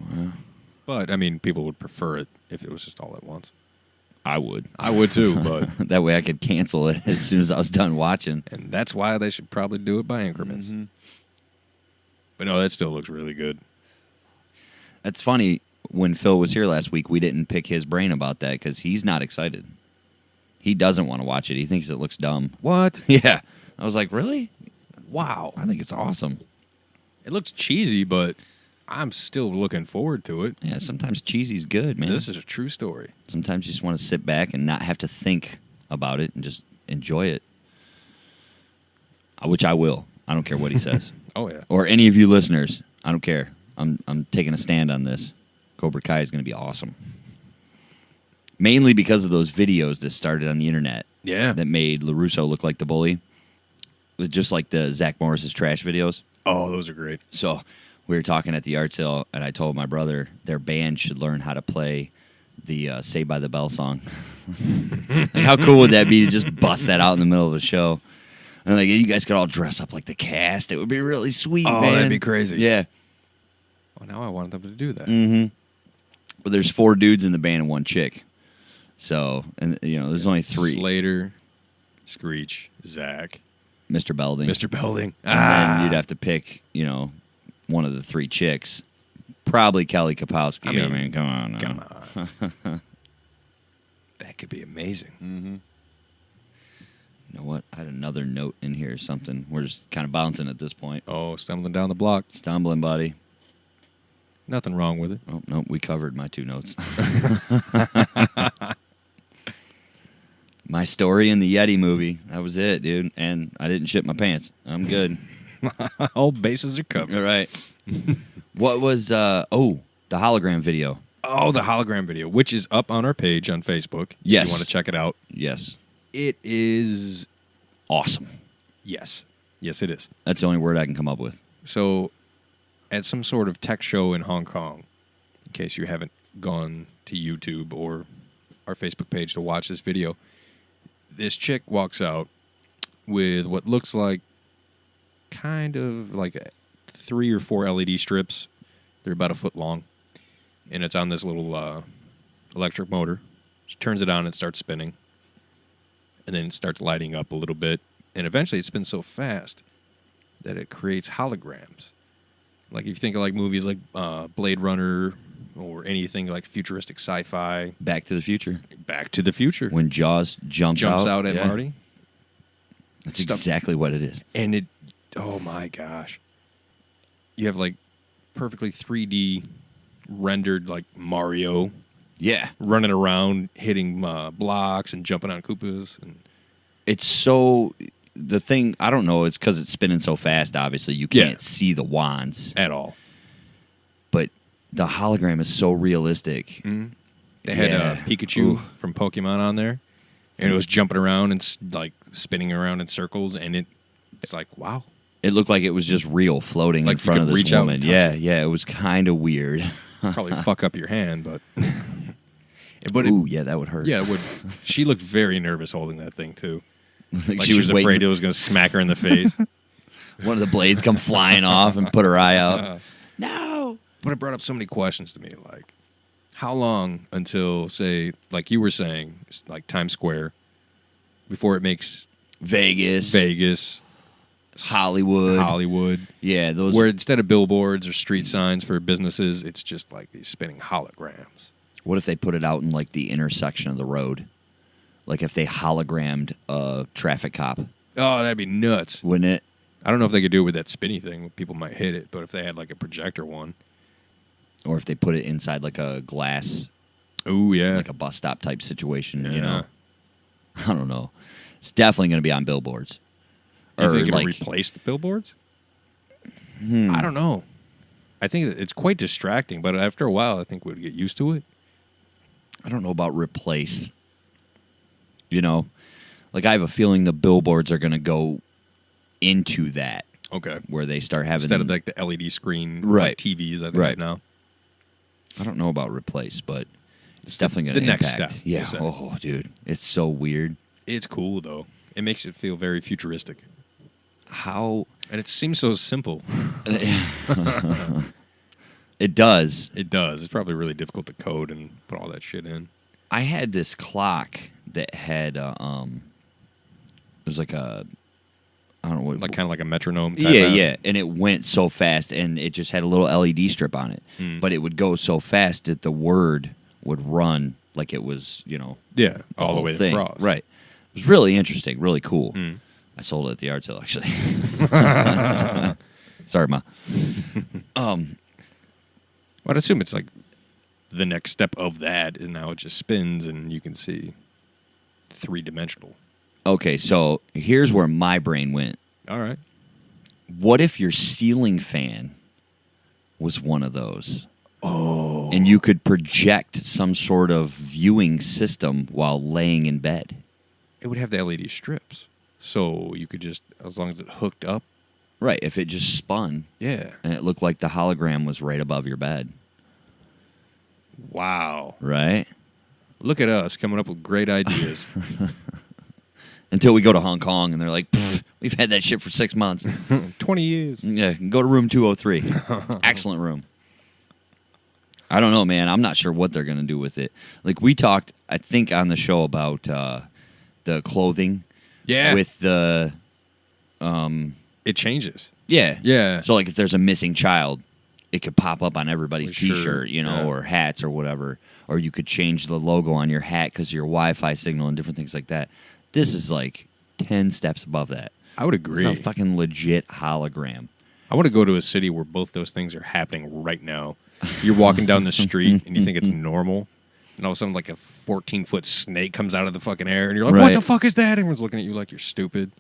Well, But, I mean, people would prefer it if it was just all at once. I would. I would too, but... That way I could cancel it as soon as I was done watching. And that's why they should probably do it by increments. Mm-hmm. But no, that still looks really good. That's funny. When Phil was here last week, we didn't pick his brain about that because he's not excited. He doesn't want to watch it. He thinks it looks dumb. What? Yeah. I was like, really? Wow. I think it's awesome. It looks cheesy, but I'm still looking forward to it. Yeah, sometimes cheesy's good, man. This is a true story. Sometimes you just want to sit back and not have to think about it and just enjoy it. Which I will. I don't care what he says. Oh, yeah. Or any of you listeners. I don't care. I'm taking a stand on this. Cobra Kai is going to be awesome. Mainly because of those videos that started on the internet. Yeah. That made LaRusso look like the bully. With just like the Zach Morris's trash videos. Oh, those are great. So we were talking at the art sale, and I told my brother their band should learn how to play the Saved by the Bell song. Like, how cool would that be to just bust that out in the middle of a show? And like, you guys could all dress up like the cast. It would be really sweet, Oh, man. that'd be crazy. Yeah. Well, now I want them to do that. Mm-hmm. But there's 4 dudes in the band and 1 chick. So, and you know, there's only 3. Slater, Screech, Zach, Mr. Belding. Mr. Belding. And then you'd have to pick, you know, one of the 3 chicks. Probably Kelly Kapowski. I mean, come on. Now. Come on. That could be amazing. Mm-hmm. You know what? I had another note in here or something. We're just kind of bouncing at this point. Oh, stumbling down the block. Stumbling, buddy. Nothing wrong with it. Oh, no, we covered my 2 notes. My story in the Yeti movie. That was it, dude. And I didn't shit my pants. I'm good. All bases are covered. All right. What was, the hologram video. Oh, the hologram video, which is up on our page on Facebook. Yes. If you want to check it out. Yes. It is... Awesome. Yes. Yes, it is. That's the only word I can come up with. So, at some sort of tech show in Hong Kong, in case you haven't gone to YouTube or our Facebook page to watch this video, this chick walks out with what looks like kind of like 3 or 4 LED strips. They're about a foot long. And it's on this little electric motor. She turns it on and starts spinning. And then it starts lighting up a little bit. And eventually it spins so fast that it creates holograms. Like if you think of like movies like Blade Runner or anything like futuristic sci-fi. Back to the Future. Back to the Future. When Jaws jumps out at yeah. Marty. That's exactly what it is. And it, oh my gosh. You have like perfectly 3D rendered like Mario. Yeah. Running around, hitting blocks and jumping on Koopas. And it's so... The thing, I don't know, it's because it's spinning so fast, obviously. You can't see the wands. At all. But the hologram is so realistic. Mm-hmm. They had Pikachu from Pokemon on there. And it was jumping around and like spinning around in circles. And it's like, wow. It looked like it was just real floating like in front of this reach out woman. and touch Yeah, yeah, it was kind of weird. Probably fuck up your hand, but... yeah, that would hurt. Yeah, it would. She looked very nervous holding that thing, too. Like She was afraid waiting. it was going to smack her in the face. One of the blades come flying off and put her eye out. No! But it brought up so many questions to me, like, how long until, say, like you were saying, like Times Square, before it makes Vegas, Hollywood. Yeah, those. Where instead of billboards or street signs for businesses, it's just like these spinning holograms. What if they put it out in like the intersection of the road? Like if they hologrammed a traffic cop. Oh, that'd be nuts. Wouldn't it? I don't know if they could do it with that spinny thing. People might hit it, but if they had like a projector one. Or if they put it inside like a glass. Oh, yeah. Like a bus stop type situation, Yeah. you know? I don't know. It's definitely going to be on billboards. You Or think it'll like, replace the billboards? I don't know. I think it's quite distracting, but after a while, I think we'd get used to it. I don't know about replace. You know, like I have a feeling the billboards are going to go into that. Okay. Where they start having Instead of like the LED screen Right. like TVs I think Right. now. I don't know about replace, but it's definitely going to the next impact. step, Yeah. you said. Oh, dude, it's so weird. It's cool though. It makes it feel very futuristic. How And it seems so simple. it does. It does. It's probably really difficult to code and put all that shit in. I had this clock that had it was like a I don't know what Like kind of like a metronome type yeah, app. yeah, and it went so fast, and it just had a little LED strip on it, but it would go so fast that the word would run like it was, you know, Yeah, all the whole way thing. across. Right. It was really interesting, really cool. Mm. I sold it at the yard sale, actually. Sorry, Ma. I'd assume it's like the next step of that, and now it just spins, and you can see 3-dimensional. Okay, so here's where my brain went. All right. What if your ceiling fan was one of those? Oh. And you could project some sort of viewing system while laying in bed. It would have the LED strips, so you could just, as long as it hooked up. Right, if it just spun Yeah. and it looked like the hologram was right above your bed. Wow. Right? Look at us coming up with great ideas. Until we go to Hong Kong and they're like, we've had that shit for 6 months. 20 years. Yeah, go to room 203. Excellent room. I don't know, man. I'm not sure what they're going to do with it. Like, we talked, I think, on the show about the clothing. Yeah. With the... It changes. Yeah. Yeah. So, like, if there's a missing child, it could pop up on everybody's For sure, T-shirt, you know, yeah. or hats or whatever. Or you could change the logo on your hat because of your Wi-Fi signal and different things like that. This is, like, 10 steps above that. I would agree. It's a fucking legit hologram. I want to go to a city where both those things are happening right now. You're walking down the street and you think it's normal, and all of a sudden, like a 14-foot snake comes out of the fucking air, and you're like, Right. "What the fuck is that?" Everyone's looking at you like you're stupid.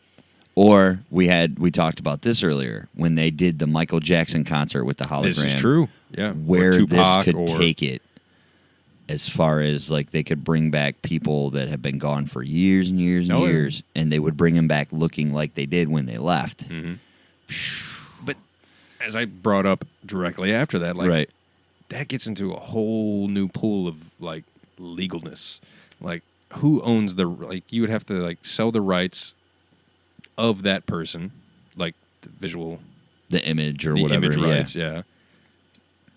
Or we talked about this earlier when they did the Michael Jackson concert with the hologram. This is true. Yeah, Where Or this Tupac could or- take it, as far as like they could bring back people that have been gone for years and years and Oh, yeah. years, and they would bring them back looking like they did when they left. But as I brought up directly after that, like Right. that gets into a whole new pool of like legalness. Like who owns the like? You would have to like sell the rights of that person, like the visual, The image or the whatever. image yeah. rights, yeah.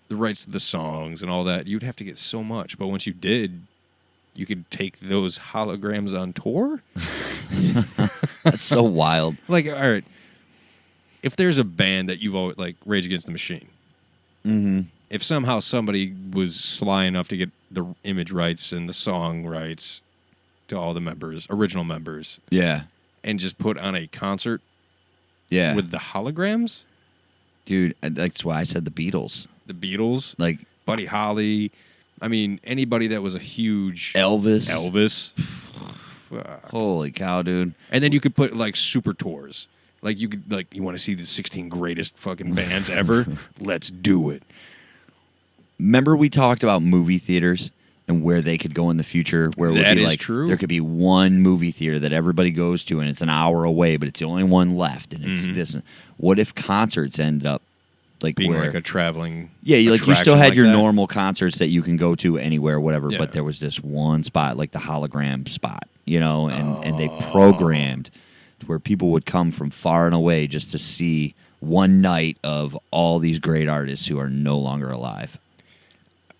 The rights to the songs and all that. You'd have to get so much, but once you did, you could take those holograms on tour. That's so wild. Like, all right, if there's a band that you've always like Rage Against the Machine, Mm-hmm. if somehow somebody was sly enough to get the image rights and the song rights to all the members, original members, Yeah. and just put on a concert Yeah. with the holograms, Dude, that's why I said the Beatles. the Beatles, Like Buddy Holly, I mean, anybody that was a huge Elvis. Holy cow, dude. And then you could put like super tours. Like you could like you want to see the 16 greatest fucking bands ever? Let's do it. Remember we talked about movie theaters and where they could go in the future, where it would That be is like true. there could be one movie theater that everybody goes to and it's an hour away, but it's the only one left, and it's this. What if concerts end up like Being where like a traveling yeah, you still attraction had like your that. normal concerts that you can go to anywhere, whatever, Yeah. but there was this one spot, like the hologram spot, you know, and they programmed to where people would come from far and away just to see one night of all these great artists who are no longer alive.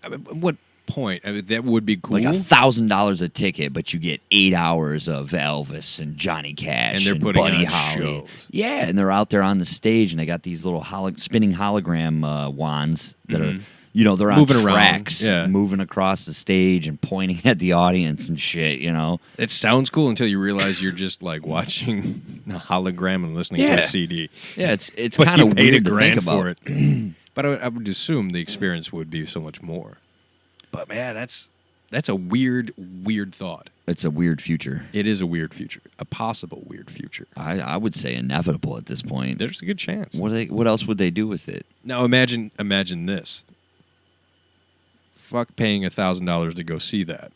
I mean, what point? I mean, that would be cool. Like $1,000 a ticket, but you get 8 hours of Elvis and Johnny Cash And they're putting Buddy on Holly. shows. Yeah, and they're out there on the stage, and they got these little spinning hologram wands that are, you know, they're on Moving around, tracks, yeah. moving across the stage and pointing at the audience and shit. You know, It sounds cool until you realize you're just like watching a hologram and listening to Yeah. a CD. yeah, it's But kind you of paid weird $1 to think grand about. for it. But I would assume the experience would be so much more. But man, that's a weird thought. It's a weird future. It is a weird future, a possible weird future. I would say inevitable at this point. There's a good chance. What else would they do with it? Now imagine this. Fuck paying $1,000 to go see that.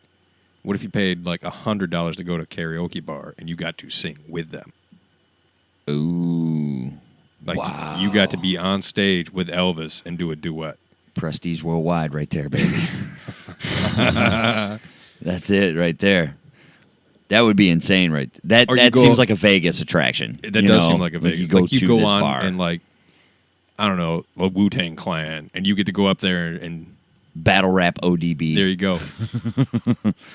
What if you paid like $100 to go to a karaoke bar and you got to sing with them? Ooh. Like wow. you got to be on stage with Elvis and do a duet. Prestige worldwide right there, baby. That's it right there. That would be insane, right? That seems like a Vegas attraction. That does seem like a Vegas. Like you go this on bar. and like, I don't know, a Wu-Tang Clan, and you get to go up there and battle rap ODB. There you go.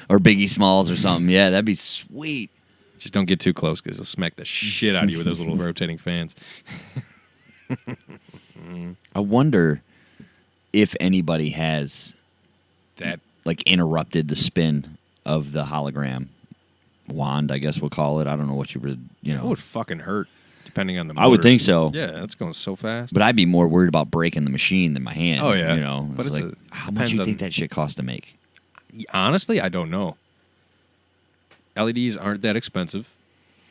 Or Biggie Smalls or something. Yeah, that'd be sweet. Just don't get too close because they'll smack the shit out of you with those little rotating fans. I wonder if anybody has that like interrupted the spin of the hologram wand, I guess we'll call it. I don't know what you would, It would fucking hurt depending on the motor. I would think so. Yeah, that's going so fast. But I'd be more worried about breaking the machine than my hand. Oh, yeah. But it's like, how much do you think that shit costs to make? Honestly, I don't know. LEDs aren't that expensive.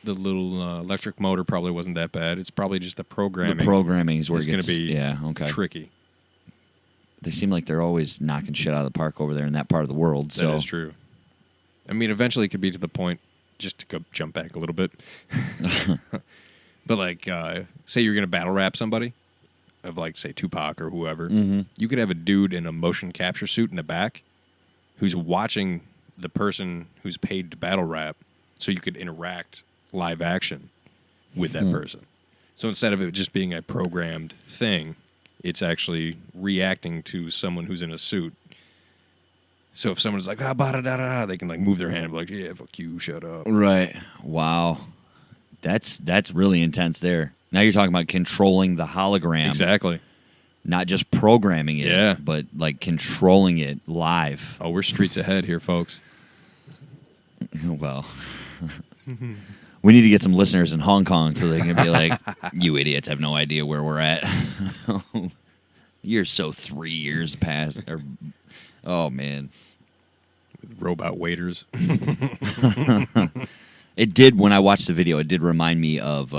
The little electric motor probably wasn't that bad. It's probably just the programming. The programming is where it gets going to be tricky. They seem like they're always knocking shit out of the park over there in that part of the world. That is true. I mean, eventually it could be to the point, just to go jump back a little bit. But like, say you're going to battle rap somebody, of like, say, Tupac or whoever. Mm-hmm. You could have a dude in a motion capture suit in the back who's watching the person who's paid to battle rap, so you could interact live action with that person. So instead of it just being a programmed thing, it's actually reacting to someone who's in a suit. So if someone's like, they can like move their hand and be like, yeah, fuck you, shut up. Right. Wow. That's really intense there. Now you're talking about controlling the hologram. Exactly. Not just programming it, but like controlling it live. Oh, we're streets ahead here, folks. Well, we need to get some listeners in Hong Kong so they can be like, you idiots have no idea where we're at. You're so 3 years past. Oh, man. With robot waiters. It did, when I watched the video, it did remind me of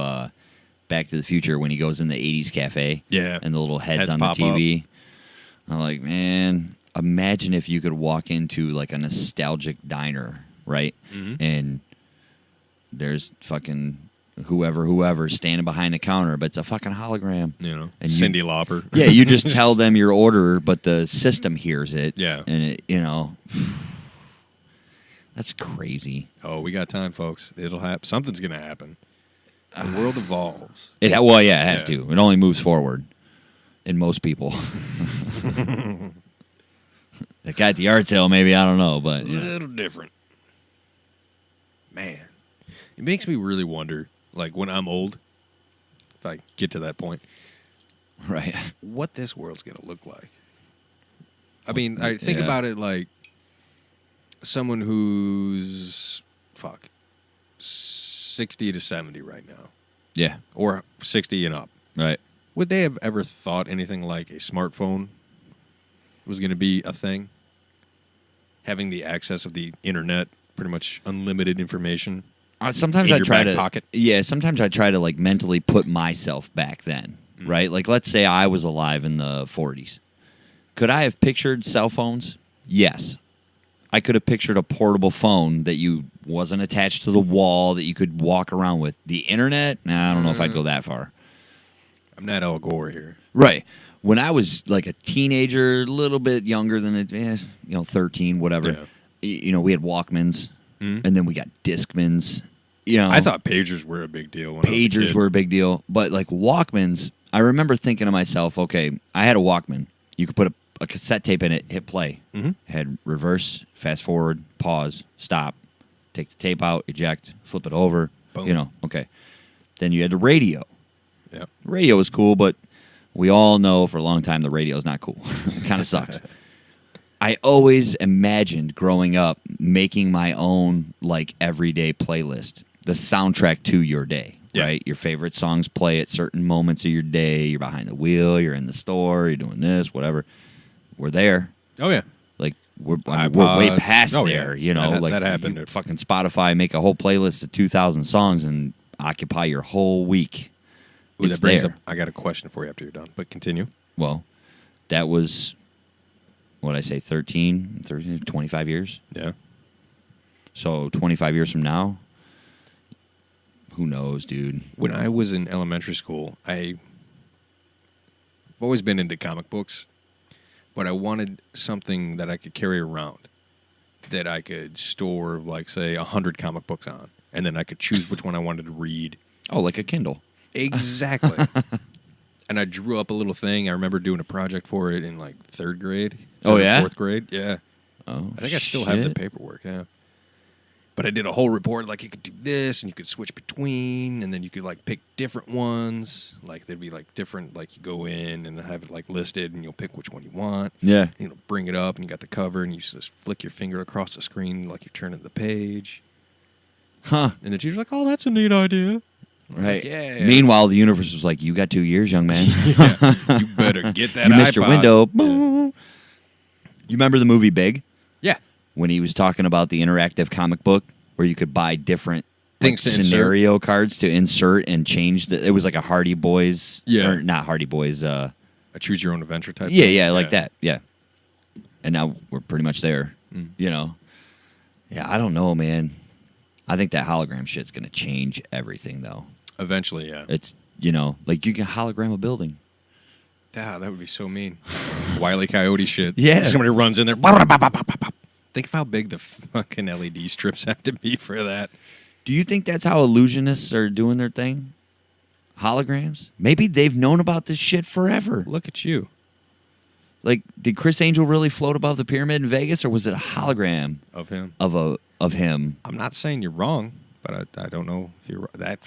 Back to the Future when he goes in the 80s cafe. Yeah. And the little heads on the TV. I'm like, man, imagine if you could walk into like a nostalgic diner, right? Mm-hmm. And there's fucking whoever standing behind the counter, but it's a fucking hologram. And Cyndi Lauper. Yeah, you just tell them your order, but the system hears it. Yeah. And that's crazy. Oh, we got time, folks. It'll happen. Something's going to happen. The world evolves. It has to. It only moves forward in most people. The guy at the yard sale, maybe, I don't know, but a little different. Man, it makes me really wonder, like when I'm old, if I get to that point, right, what this world's going to look like. I mean, I think about it like someone who's 60 to 70 right now. Yeah. Or 60 and up. Right. Would they have ever thought anything like a smartphone was going to be a thing? Having the access of the internet, pretty much unlimited information. Sometimes in I your try back to pocket. Yeah, sometimes I try to like mentally put myself back then, right? Like let's say I was alive in the 40s. Could I have pictured cell phones? Yes. I could have pictured a portable phone that you wasn't attached to the wall that you could walk around with. The internet? Nah, I don't know if I'd go that far. I'm not Al Gore here. Right. When I was like a teenager, a little bit younger than 13, whatever. Yeah. We had Walkmans, and then we got Discmans. I thought pagers were a big deal. Pagers were a big deal, but like Walkmans, I remember thinking to myself, okay, I had a Walkman. You could put a cassette tape in it, hit play. Mm-hmm. Had reverse, fast forward, pause, stop, take the tape out, eject, flip it over. Boom. Okay. Then you had the radio. Yeah. The radio was cool, but we all know for a long time the radio is not cool. It kind of sucks. I always imagined growing up making my own like everyday playlist, the soundtrack to your day, right? Your favorite songs play at certain moments of your day. You're behind the wheel, you're in the store, you're doing this, whatever. We're there. Oh, yeah. Like we're way iPods. past Oh, yeah. there. You know, That- like that happened. you fucking Spotify, make a whole playlist of 2,000 songs and occupy your whole week. Ooh, It's that brings there. up. I got a question for you after you're done, but continue. Well, that was what I say, 13, 25 years. Yeah. So 25 years from now, who knows, dude? When I was in elementary school, I've always been into comic books, but I wanted something that I could carry around, that I could store, like, say, 100 comic books on, and then I could choose which one I wanted to read. Oh, like a Kindle. Exactly. And I drew up a little thing. I remember doing a project for it in, like, 3rd grade. Oh, or yeah? 4th grade. Yeah. Oh, I think I still have the shit. paperwork, yeah. But I did a whole report, like you could do this, and you could switch between, and then you could, like, pick different ones. Like, they'd be, like, different, like, you go in and have it, like, listed, and you'll pick which one you want. Yeah. And you'll bring it up, and you got the cover, and you just flick your finger across the screen like you're turning the page. Huh. And the teacher's like, oh, that's a neat idea. I was Right. like, yeah. Meanwhile, the universe was like, you got 2 years, young man. Yeah, you better get that You missed your iPod. window. Yeah. You remember the movie Big? Yeah. When he was talking about the interactive comic book where you could buy different Things to insert. scenario cards to insert and change. It was like a Hardy Boys. Yeah. Or not Hardy Boys. A choose your own adventure type Yeah, thing. yeah, like that. Yeah. And now we're pretty much there, Mm. you know. Yeah, I don't know, man. I think that hologram shit's going to change everything, though. Eventually, yeah. It's, you know, like you can hologram a building. Yeah, that would be so mean. Wile E. Coyote shit. Yeah. Somebody runs in there. Think of how big the fucking LED strips have to be for that. Do you think that's how illusionists are doing their thing? Holograms? Maybe they've known about this shit forever. Look at you. Like, did Chris Angel really float above the pyramid in Vegas, or was it a hologram Of him. of him? I'm not saying you're wrong, but I don't know if you're that.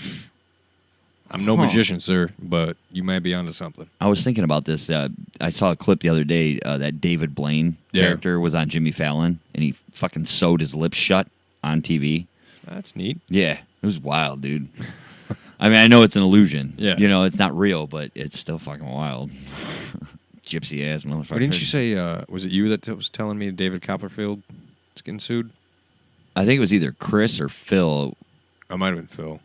I'm no Huh. magician, sir, but you might be onto something. I was thinking about this. I saw a clip the other day that David Blaine Yeah. character was on Jimmy Fallon, and he fucking sewed his lips shut on TV. That's neat. Yeah, it was wild, dude. I mean, I know it's an illusion. Yeah. You know, it's not real, but it's still fucking wild. Gypsy ass motherfucker. Or didn't you say, was it you that was telling me David Copperfield is getting sued? I think it was either Chris or Phil. It might have been Phil.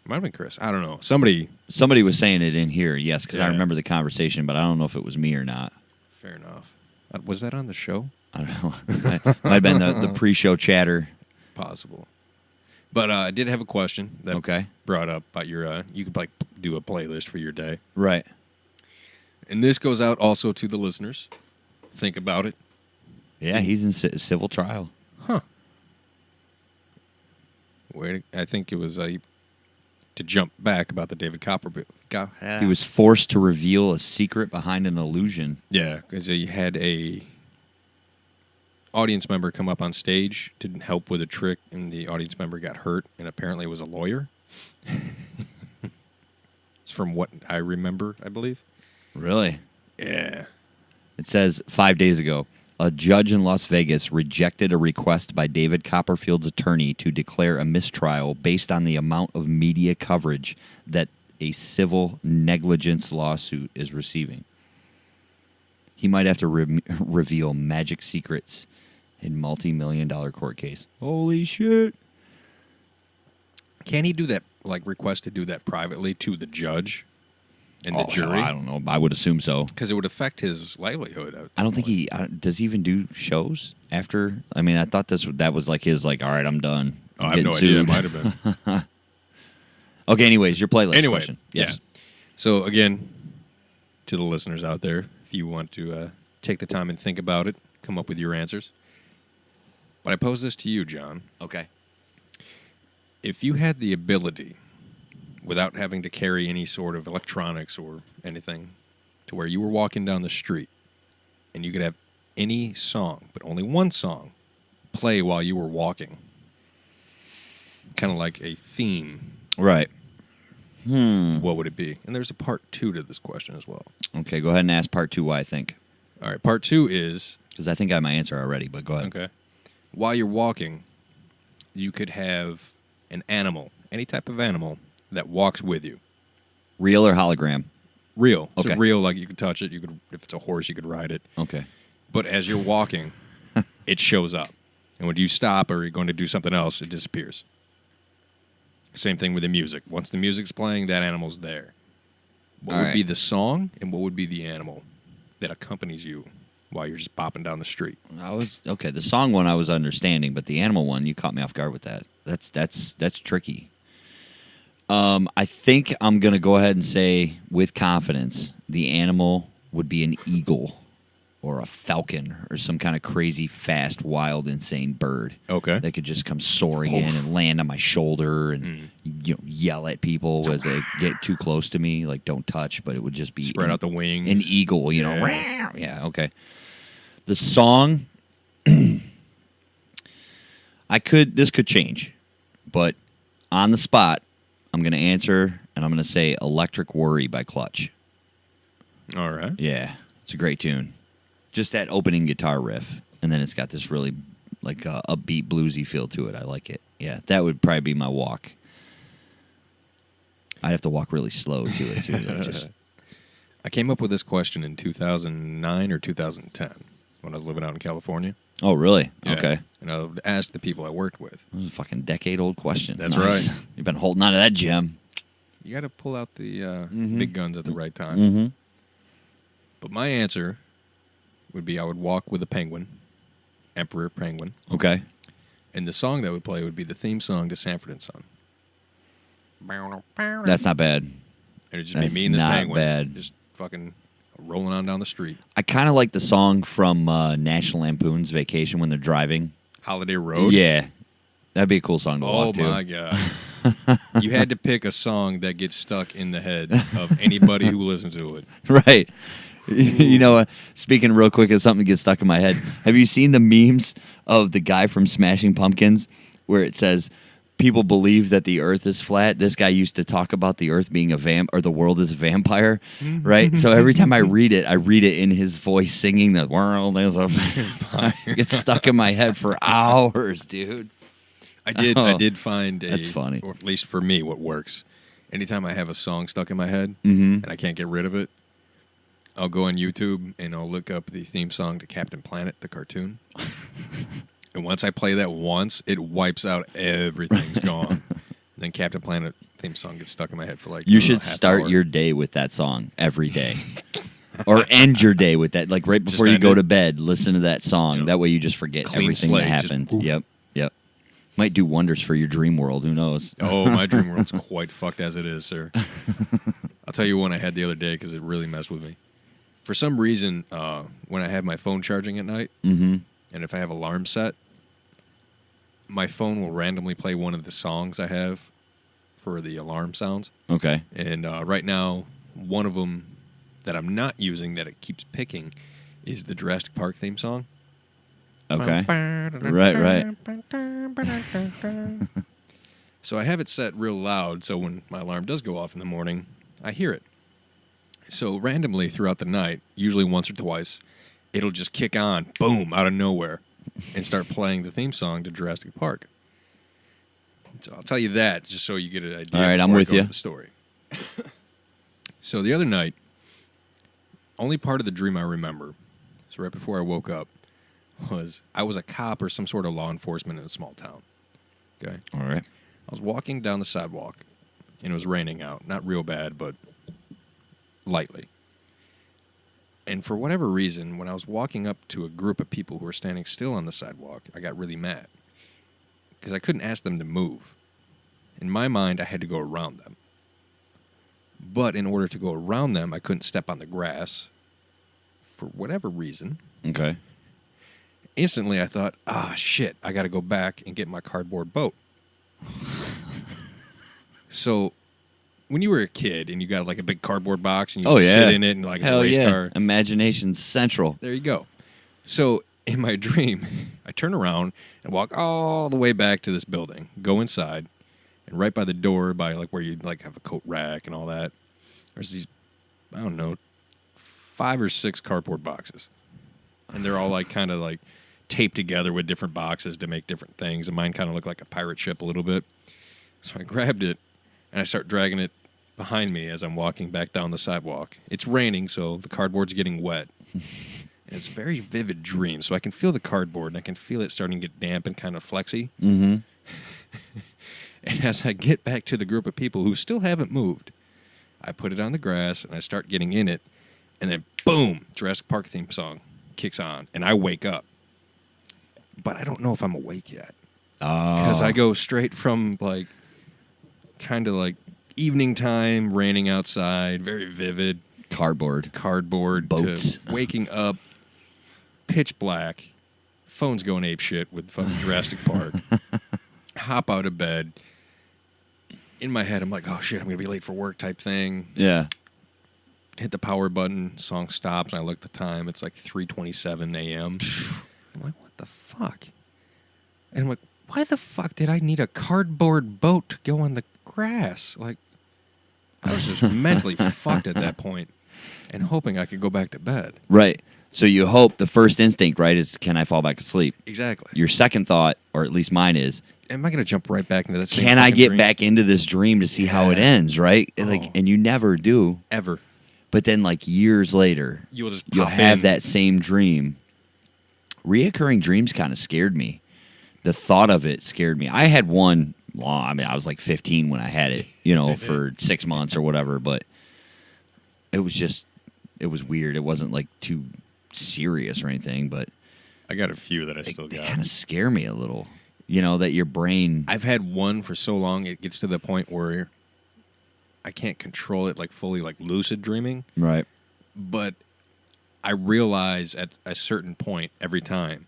It might have been Chris. I don't know. Somebody was saying it in here, yes, because I Yeah. remember the conversation, but I don't know if it was me or not. Fair enough. Was that on the show? I don't know. Might have been the pre-show chatter. Possible. But I did have a question that Okay. brought up about your, you could like do a playlist for your day. Right. And this goes out also to the listeners. Think about it. Yeah, he's in civil trial. Huh. I think it was to jump back about the David Copperfield. He was forced to reveal a secret behind an illusion. Yeah, because he had a audience member come up on stage to help with a trick, and the audience member got hurt, and apparently it was a lawyer. It's from what I remember, I believe. Really? Yeah. It says 5 days ago, a judge in Las Vegas rejected a request by David Copperfield's attorney to declare a mistrial based on the amount of media coverage that a civil negligence lawsuit is receiving. He might have to reveal magic secrets in multi-million-dollar court case. Holy shit. Can he do that, like request to do that privately to the judge and the jury? I don't know. I would assume so. Because it would affect his livelihood. I don't think he does he even do shows after. I mean, I thought that was like his like. All right, I'm done. Oh, I'm I have no getting idea. It sued." might have been. Okay. Anyways, your playlist Anyway, question. Yes. yeah. So again, to the listeners out there, if you want to take the time and think about it, come up with your answers. But I pose this to you, John. Okay. If you had the ability, without having to carry any sort of electronics or anything, to where you were walking down the street and you could have any song, but only one song, play while you were walking, kind of like a theme, Right. what would it be? And there's a part 2 to this question as well. Okay. Go ahead and ask part 2. Why I think, All right, part 2 is, because I think I have my answer already. But go ahead. okay, while you're walking, you could have an animal, any type of animal, that walks with you. Real or hologram? Real. Okay. So real, like you could touch it. You could, if it's a horse, you could ride it. Okay. But as you're walking, it shows up. And when you stop or you're going to do something else, it disappears. Same thing with the music. Once the music's playing, that animal's there. What would be the song and what would be the animal that accompanies you while you're just bopping down the street? The song one I was understanding, but the animal one, you caught me off guard with that. That's tricky. I think I'm going to go ahead and say with confidence the animal would be an eagle or a falcon or some kind of crazy, fast, wild, insane bird. Okay. That could just come soaring in and land on my shoulder and yell at people as they get too close to me, like don't touch, but it would just be spread out the wings. An eagle, Yeah, okay. The song this could change, but on the spot, I'm going to answer and I'm going to say Electric Worry by Clutch. All right. Yeah, it's a great tune. Just that opening guitar riff, and then it's got this really like upbeat bluesy feel to it. I like it. Yeah, that would probably be my walk. I'd have to walk really slow to it too. Though, I came up with this question in 2009 or 2010 when I was living out in California. Oh, really? Yeah. Okay. And I would ask the people I worked with. It was a fucking decade-old question. That's nice. right. You've been holding on to that gem. You got to pull out the big guns at the right time. Mm-hmm. But my answer would be I would walk with a penguin, Emperor Penguin. Okay. And the song that would play would be the theme song to Sanford & Son. That's not bad. And it'd just be me and this not penguin. Bad. Just fucking rolling on down the street. I kind of like the song from National Lampoon's Vacation when they're driving. Holiday Road? Yeah. That'd be a cool song to walk to. Oh, my God. You had to pick a song that gets stuck in the head of anybody who listens to it. Right. You know, speaking real quick of something that gets stuck in my head, have you seen the memes of the guy from Smashing Pumpkins where it says, people believe that the earth is flat? This guy used to talk about the earth being or the world is a vampire, right? So every time I read it in his voice singing the world is a vampire. It gets stuck in my head for hours, dude. I did find that's funny. Or at least for me, what works. Anytime I have a song stuck in my head Mm-hmm. and I can't get rid of it, I'll go on YouTube and I'll look up the theme song to Captain Planet, the cartoon. And once I play that once, it wipes out everything's gone. And then Captain Planet theme song gets stuck in my head for like You should half start hour. your day with that song every day. Or end your day with that. Like right before you end go it. to bed, listen to that song. You know, that way you just forget clean everything slate, that just happened. whoop. Yep. Might do wonders for your dream world. Who knows? Oh, my dream world's quite fucked as it is, sir. I'll tell you one I had the other day because it really messed with me. For some reason, when I have my phone charging at night, Mm-hmm. and if I have alarm set, my phone will randomly play one of the songs I have for the alarm sounds. Okay. And right now, one of them that I'm not using that it keeps picking is the Jurassic Park theme song. Okay. Right. So I have it set real loud, so when my alarm does go off in the morning, I hear it. So randomly throughout the night, usually once or twice, it'll just kick on, boom, out of nowhere, and start playing the theme song to Jurassic Park. So I'll tell you that just so you get an idea. All right, I'm before I with go you. into the story. So the other night, only part of the dream I remember, so right before I woke up, was I was a cop or some sort of law enforcement in a small town. Okay? All right. I was walking down the sidewalk, and it was raining out. Not real bad, but lightly. And for whatever reason, when I was walking up to a group of people who were standing still on the sidewalk, I got really mad. Because I couldn't ask them to move. In my mind, I had to go around them. But in order to go around them, I couldn't step on the grass. For whatever reason. Okay. Instantly, I thought, shit, I got to go back and get my cardboard boat. So, when you were a kid and you got like a big cardboard box and you sit in it and like it's a race car. Imagination central. There you go. So, in my dream, I turn around and walk all the way back to this building, go inside, and right by the door, by like where you like have a coat rack and all that, there's these, 5 or 6 cardboard boxes. And they're all like kind of like taped together with different boxes to make different things. And mine kind of looked like a pirate ship a little bit. So I grabbed it and I start dragging it behind me as I'm walking back down the sidewalk. It's raining, so the cardboard's getting wet. And it's a very vivid dream. So I can feel the cardboard, and I can feel it starting to get damp and kind of flexy. Mm-hmm. And as I get back to the group of people who still haven't moved, I put it on the grass, and I start getting in it. And then, boom, Jurassic Park theme song kicks on, and I wake up. But I don't know if I'm awake yet. Because I go straight from, like, kind of like evening time, raining outside, very vivid. Cardboard Boats. To waking up, pitch black, phone's going ape shit with fucking Jurassic Park. Hop out of bed. In my head, I'm like, oh shit, I'm going to be late for work type thing. Yeah. Hit the power button, song stops, and I look at the time. It's like 3:27 a.m. I'm like, what the fuck? And I'm like, why the fuck did I need a cardboard boat to go on the grass? Like, I was just mentally fucked at that point and hoping I could go back to bed. Right. So you hope the first instinct, right, is can I fall back asleep? Exactly. Your second thought, or at least mine is, am I going to jump right back into that same can I get dream? back into this dream to see how it ends, right? Like, and you never do. Ever. But then, like, years later, You'll have that same dream. Reoccurring dreams kind of scared me. The thought of it scared me. I had one long. I mean, I was like 15 when I had it, for 6 months or whatever. But it was weird. It wasn't like too serious or anything. But I got a few that I still they got. kind of scare me a little. That your brain. I've had one for so long, it gets to the point where I can't control it like fully, like lucid dreaming. Right. But I realize at a certain point every time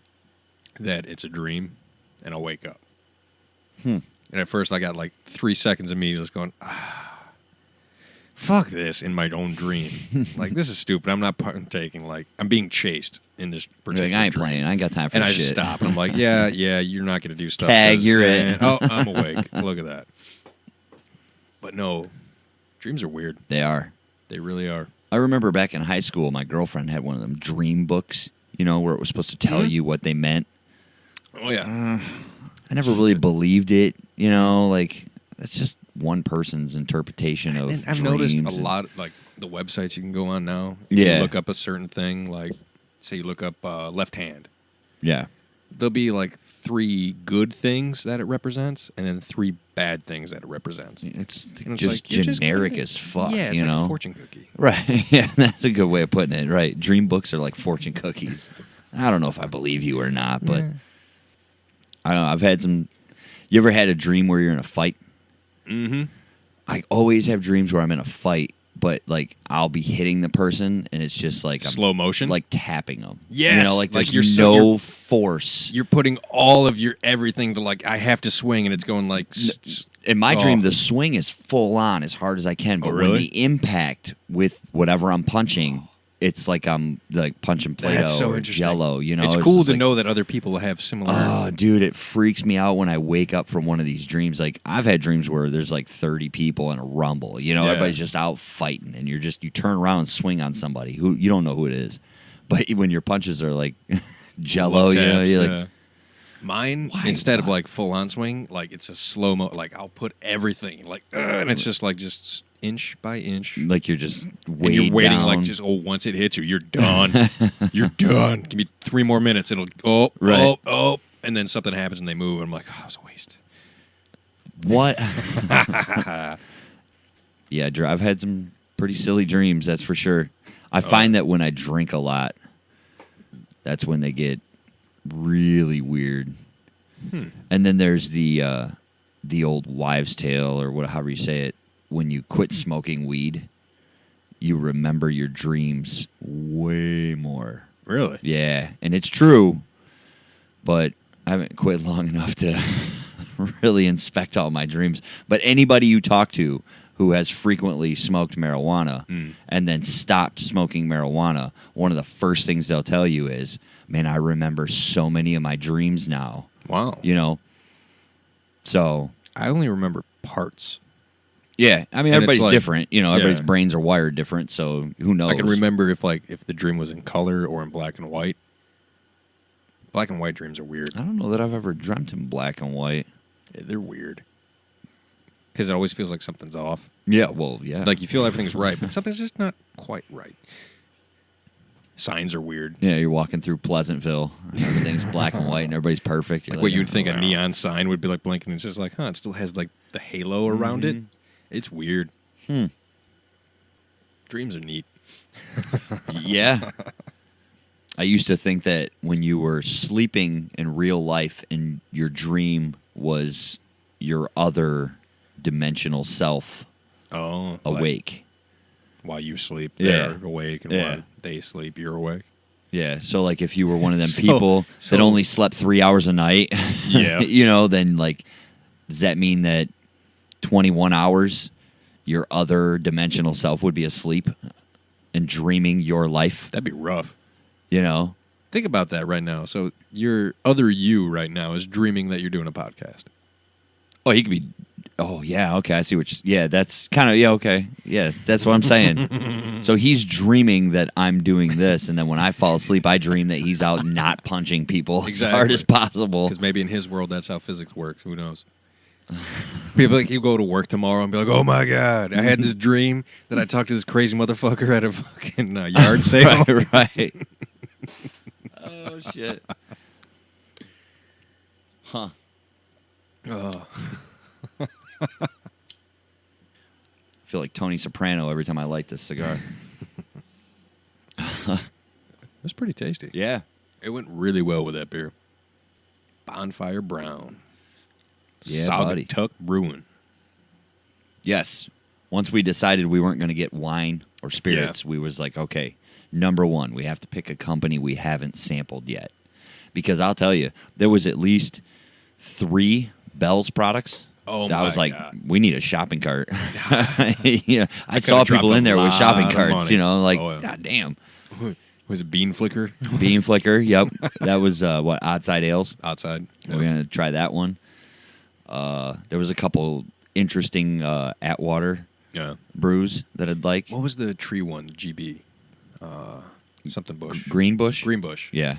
that it's a dream, and I'll wake up. And at first I got like 3 seconds of me just going, fuck this in my own dream. Like, this is stupid. I'm not partaking. Like, I'm being chased in this particular Like, I ain't dream. playing. I ain't got time for and this I just shit. stop. And I'm like, yeah, you're not going to do stuff. Tag, 'cause- you're in. Oh, I'm awake. Look at that. But no, dreams are weird. They are. They really are. I remember back in high school, my girlfriend had one of them dream books, where it was supposed to tell you what they meant. Oh, yeah. I never really believed it, like, that's just one person's interpretation of And I've dreams. noticed a lot, like, the websites you can go on now. Yeah. You look up a certain thing, like, say you look up left hand. Yeah. There'll be, like, 3 good things that it represents, and then 3 bad things that it represents. It's And it's just like, you're just generic kinda- as fuck, Yeah, it's like a fortune cookie. Right. Yeah, that's a good way of putting it. Right. Dream books are like fortune cookies. I don't know if I believe you or not, but I don't know. I've had some. You ever had a dream where you're in a fight? Mm-hmm. I always have dreams where I'm in a fight, but like I'll be hitting the person and it's just like I'm Slow motion? like tapping them. Yes, like like there's you're no force. You're putting all of your everything to, like, I have to swing, and it's going like... In my Oh. dream, the swing is full on as hard as I can, but when really? the impact with whatever I'm punching, it's like I'm like punching Play-Doh That's so or interesting. Jello. It's cool just to like, know that other people have similar... Oh, dude, it freaks me out when I wake up from one of these dreams. Like, I've had dreams where there's like 30 people in a rumble. Everybody's just out fighting, and you turn around and swing on somebody who you don't know who it is. But when your punches are like Jello, Love you're taps, like, yeah. Mine, Why instead of not? like full on swing, like it's a slow mo. Like I'll put everything, like, and it's just like just inch by inch. like you're just And weighed you're waiting, down. like, just once it hits you, you're done. You're done. Give me 3 more minutes. It'll Right. and then something happens and they move. And I'm like, oh, it was a waste. What? Yeah, I've had some pretty silly dreams, that's for sure. I find that when I drink a lot, that's when they get really weird. And then there's the old wives' tale, or however you say it. When you quit smoking weed, you remember your dreams way more. Really? Yeah, and it's true, but I haven't quit long enough to really inspect all my dreams. But anybody you talk to who has frequently smoked marijuana and then stopped smoking marijuana, one of the first things they'll tell you is, man, I remember so many of my dreams now. Wow. So I only remember parts. yeah, I mean, And it's everybody's like- different. Everybody's yeah. brains are wired different, so who knows? I can remember if the dream was in color or in black and white. Black and white dreams are weird. I don't know that I've ever dreamt in black and white. Yeah, they're weird. Because it always feels like something's off. Yeah, well, yeah. Like you feel everything's right, but something's just not quite right. Signs are weird. Yeah, you're walking through Pleasantville. And everything's black and white, and everybody's perfect. You're Like what you'd think "Oh, a neon sign would be like blinking. It's just like, it still has like the halo around it. It's weird. Dreams are neat. Yeah. I used to think that when you were sleeping in real life and your dream was your other dimensional self Oh, awake. While you sleep, Yeah. they're awake, and Yeah. while they sleep, you're awake. Yeah, so like if you were one of them So- people so- that only slept 3 hours a night, Yeah. then like, does that mean that 21 hours your other dimensional self would be asleep and dreaming your life? That'd be rough. Think about that right now. So your other you right now is dreaming that you're doing a podcast. Oh, he could be. Oh, yeah. Okay, I see yeah, that's kind of. Yeah, okay. Yeah, that's what I'm saying. So he's dreaming that I'm doing this, and then when I fall asleep, I dream that he's out not punching people as hard as possible. Because maybe in his world, that's how physics works. Who knows? People like you go to work tomorrow and be like, "Oh my god, I had this dream that I talked to this crazy motherfucker at a fucking yard sale." right. Oh shit. Huh. Oh. I feel like Tony Soprano every time I light this cigar. That's pretty tasty. Yeah. It went really well with that beer. Bonfire Brown. Yeah, buddy. Saugatuck Brewing. Yes. Once we decided we weren't going to get wine or spirits, we was like, okay, number one, we have to pick a company we haven't sampled yet. Because I'll tell you, there was at least 3 Bell's products. Oh, that I was my like, God. we need a shopping cart. I could've saw dropped people a in there with lot shopping of carts, money. like, Oh, yeah. God damn. Was it Bean Flicker? Bean Flicker, yep. That was, Odd Side Ales. Outside. We're going to try that one. There was a couple interesting Atwater Yeah. brews that I'd like. What was the tree one? GB. Something Bush. Green Bush? Green Bush. Yeah.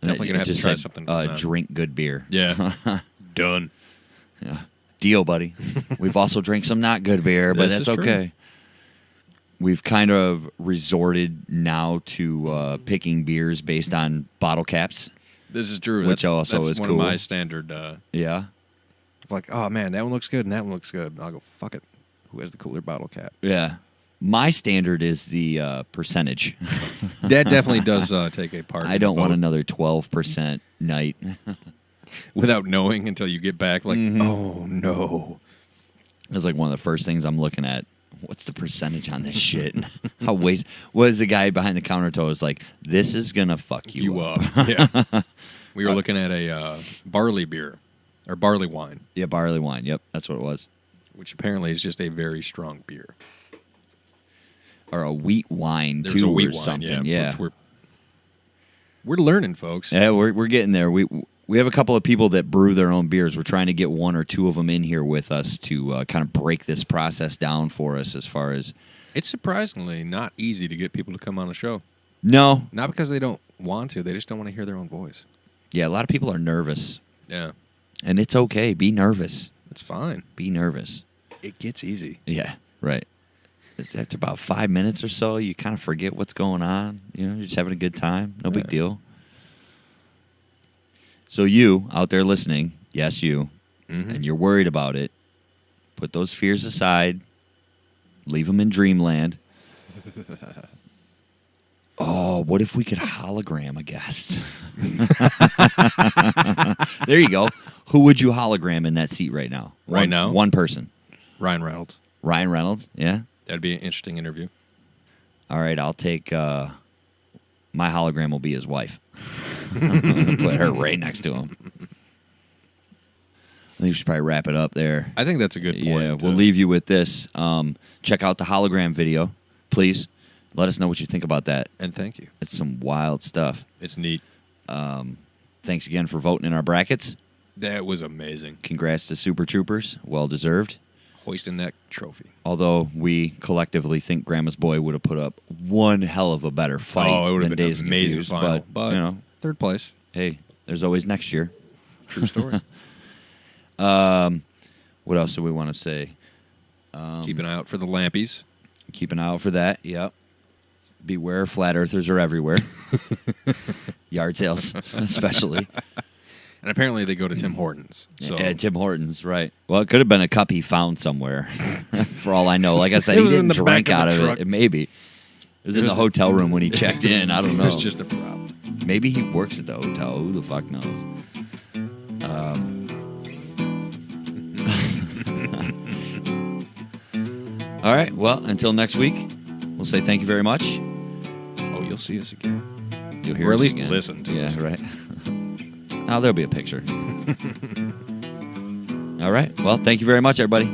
Definitely It gonna have to just try said, something from that. drink good beer. Yeah. Done. Yeah. Deal, buddy. We've also drank some not good beer, but This that's is true. okay. We've kind of resorted now to picking beers based on bottle caps. This is true. Which that's, also that's is one cool. of my standard. Yeah. Like, oh man, that one looks good and that one looks good. And I'll go, fuck it. Who has the cooler bottle cap? Yeah. My standard is the percentage. That definitely does take a part. I in don't the want vote. another 12% night. Without knowing until you get back. Like, Mhm. oh no. That's like one of the first things I'm looking at. What's the percentage on this shit? How waste? What is the guy behind the counter told us like? This is gonna fuck you up. Yeah. We were looking at a barley beer or barley wine, Yeah, barley wine. Yep, that's what it was. which apparently is just a very strong beer. Or a wheat wine There's too, a wheat or wine, something. yeah. Which we're learning, folks. Yeah, we're getting there. We have a couple of people that brew their own beers. We're trying to get 1 or 2 of them in here with us to kind of break this process down for us. As far as It's surprisingly not easy to get people to come on the show. no, Not because they don't want to, they just don't want to hear their own voice. yeah, a lot of people are nervous, Yeah. and it's okay. Be nervous. It's fine. Be nervous. It gets easy. Yeah, right. It's after about 5 minutes or so, you kind of forget what's going on. You're just having a good time. No big Right. deal. So you out there listening, yes, you, Mhm. and you're worried about it, put those fears aside. Leave them in dreamland. Oh, what if we could hologram a guest? There you go. Who would you hologram in that seat right now? Right now? One person. Ryan Reynolds. Ryan Reynolds, yeah? That'd be an interesting interview. All right, I'll take my hologram will be his wife. I'm going to put her right next to him. I think we should probably wrap it up there. I think that's a good point. Yeah, we'll leave you with this. Check out the hologram video, please. Let us know what you think about that. And thank you. It's some wild stuff. It's neat. Thanks again for voting in our brackets. That was amazing. Congrats to Super Troopers. Well deserved. Hoisting that trophy. Although we collectively think Grandma's Boy would have put up one hell of a better fight Oh, it would than have been Days an and amazing Confused. final. But, you know, third place. hey, there's always next year. True story. What else do we want to say? Keep an eye out for the Lampies. Keep an eye out for that. Yep. beware, flat earthers are everywhere. Yard sales, especially. And apparently they go to Tim Hortons. So. Yeah, Tim Hortons, right. Well, it could have been a cup he found somewhere, for all I know. Like I said, It he was in didn't the drink back of out the of truck. it. Maybe. It was in the hotel room when he checked in. I don't know. It was just a prop. Maybe he works at the hotel. Who the fuck knows? All right. Well, until next week, we'll say thank you very much. Oh, you'll see us again. You'll hear Or at us least again. listen to us. Yeah, right. Oh, there'll be a picture. All right. Well, thank you very much, everybody.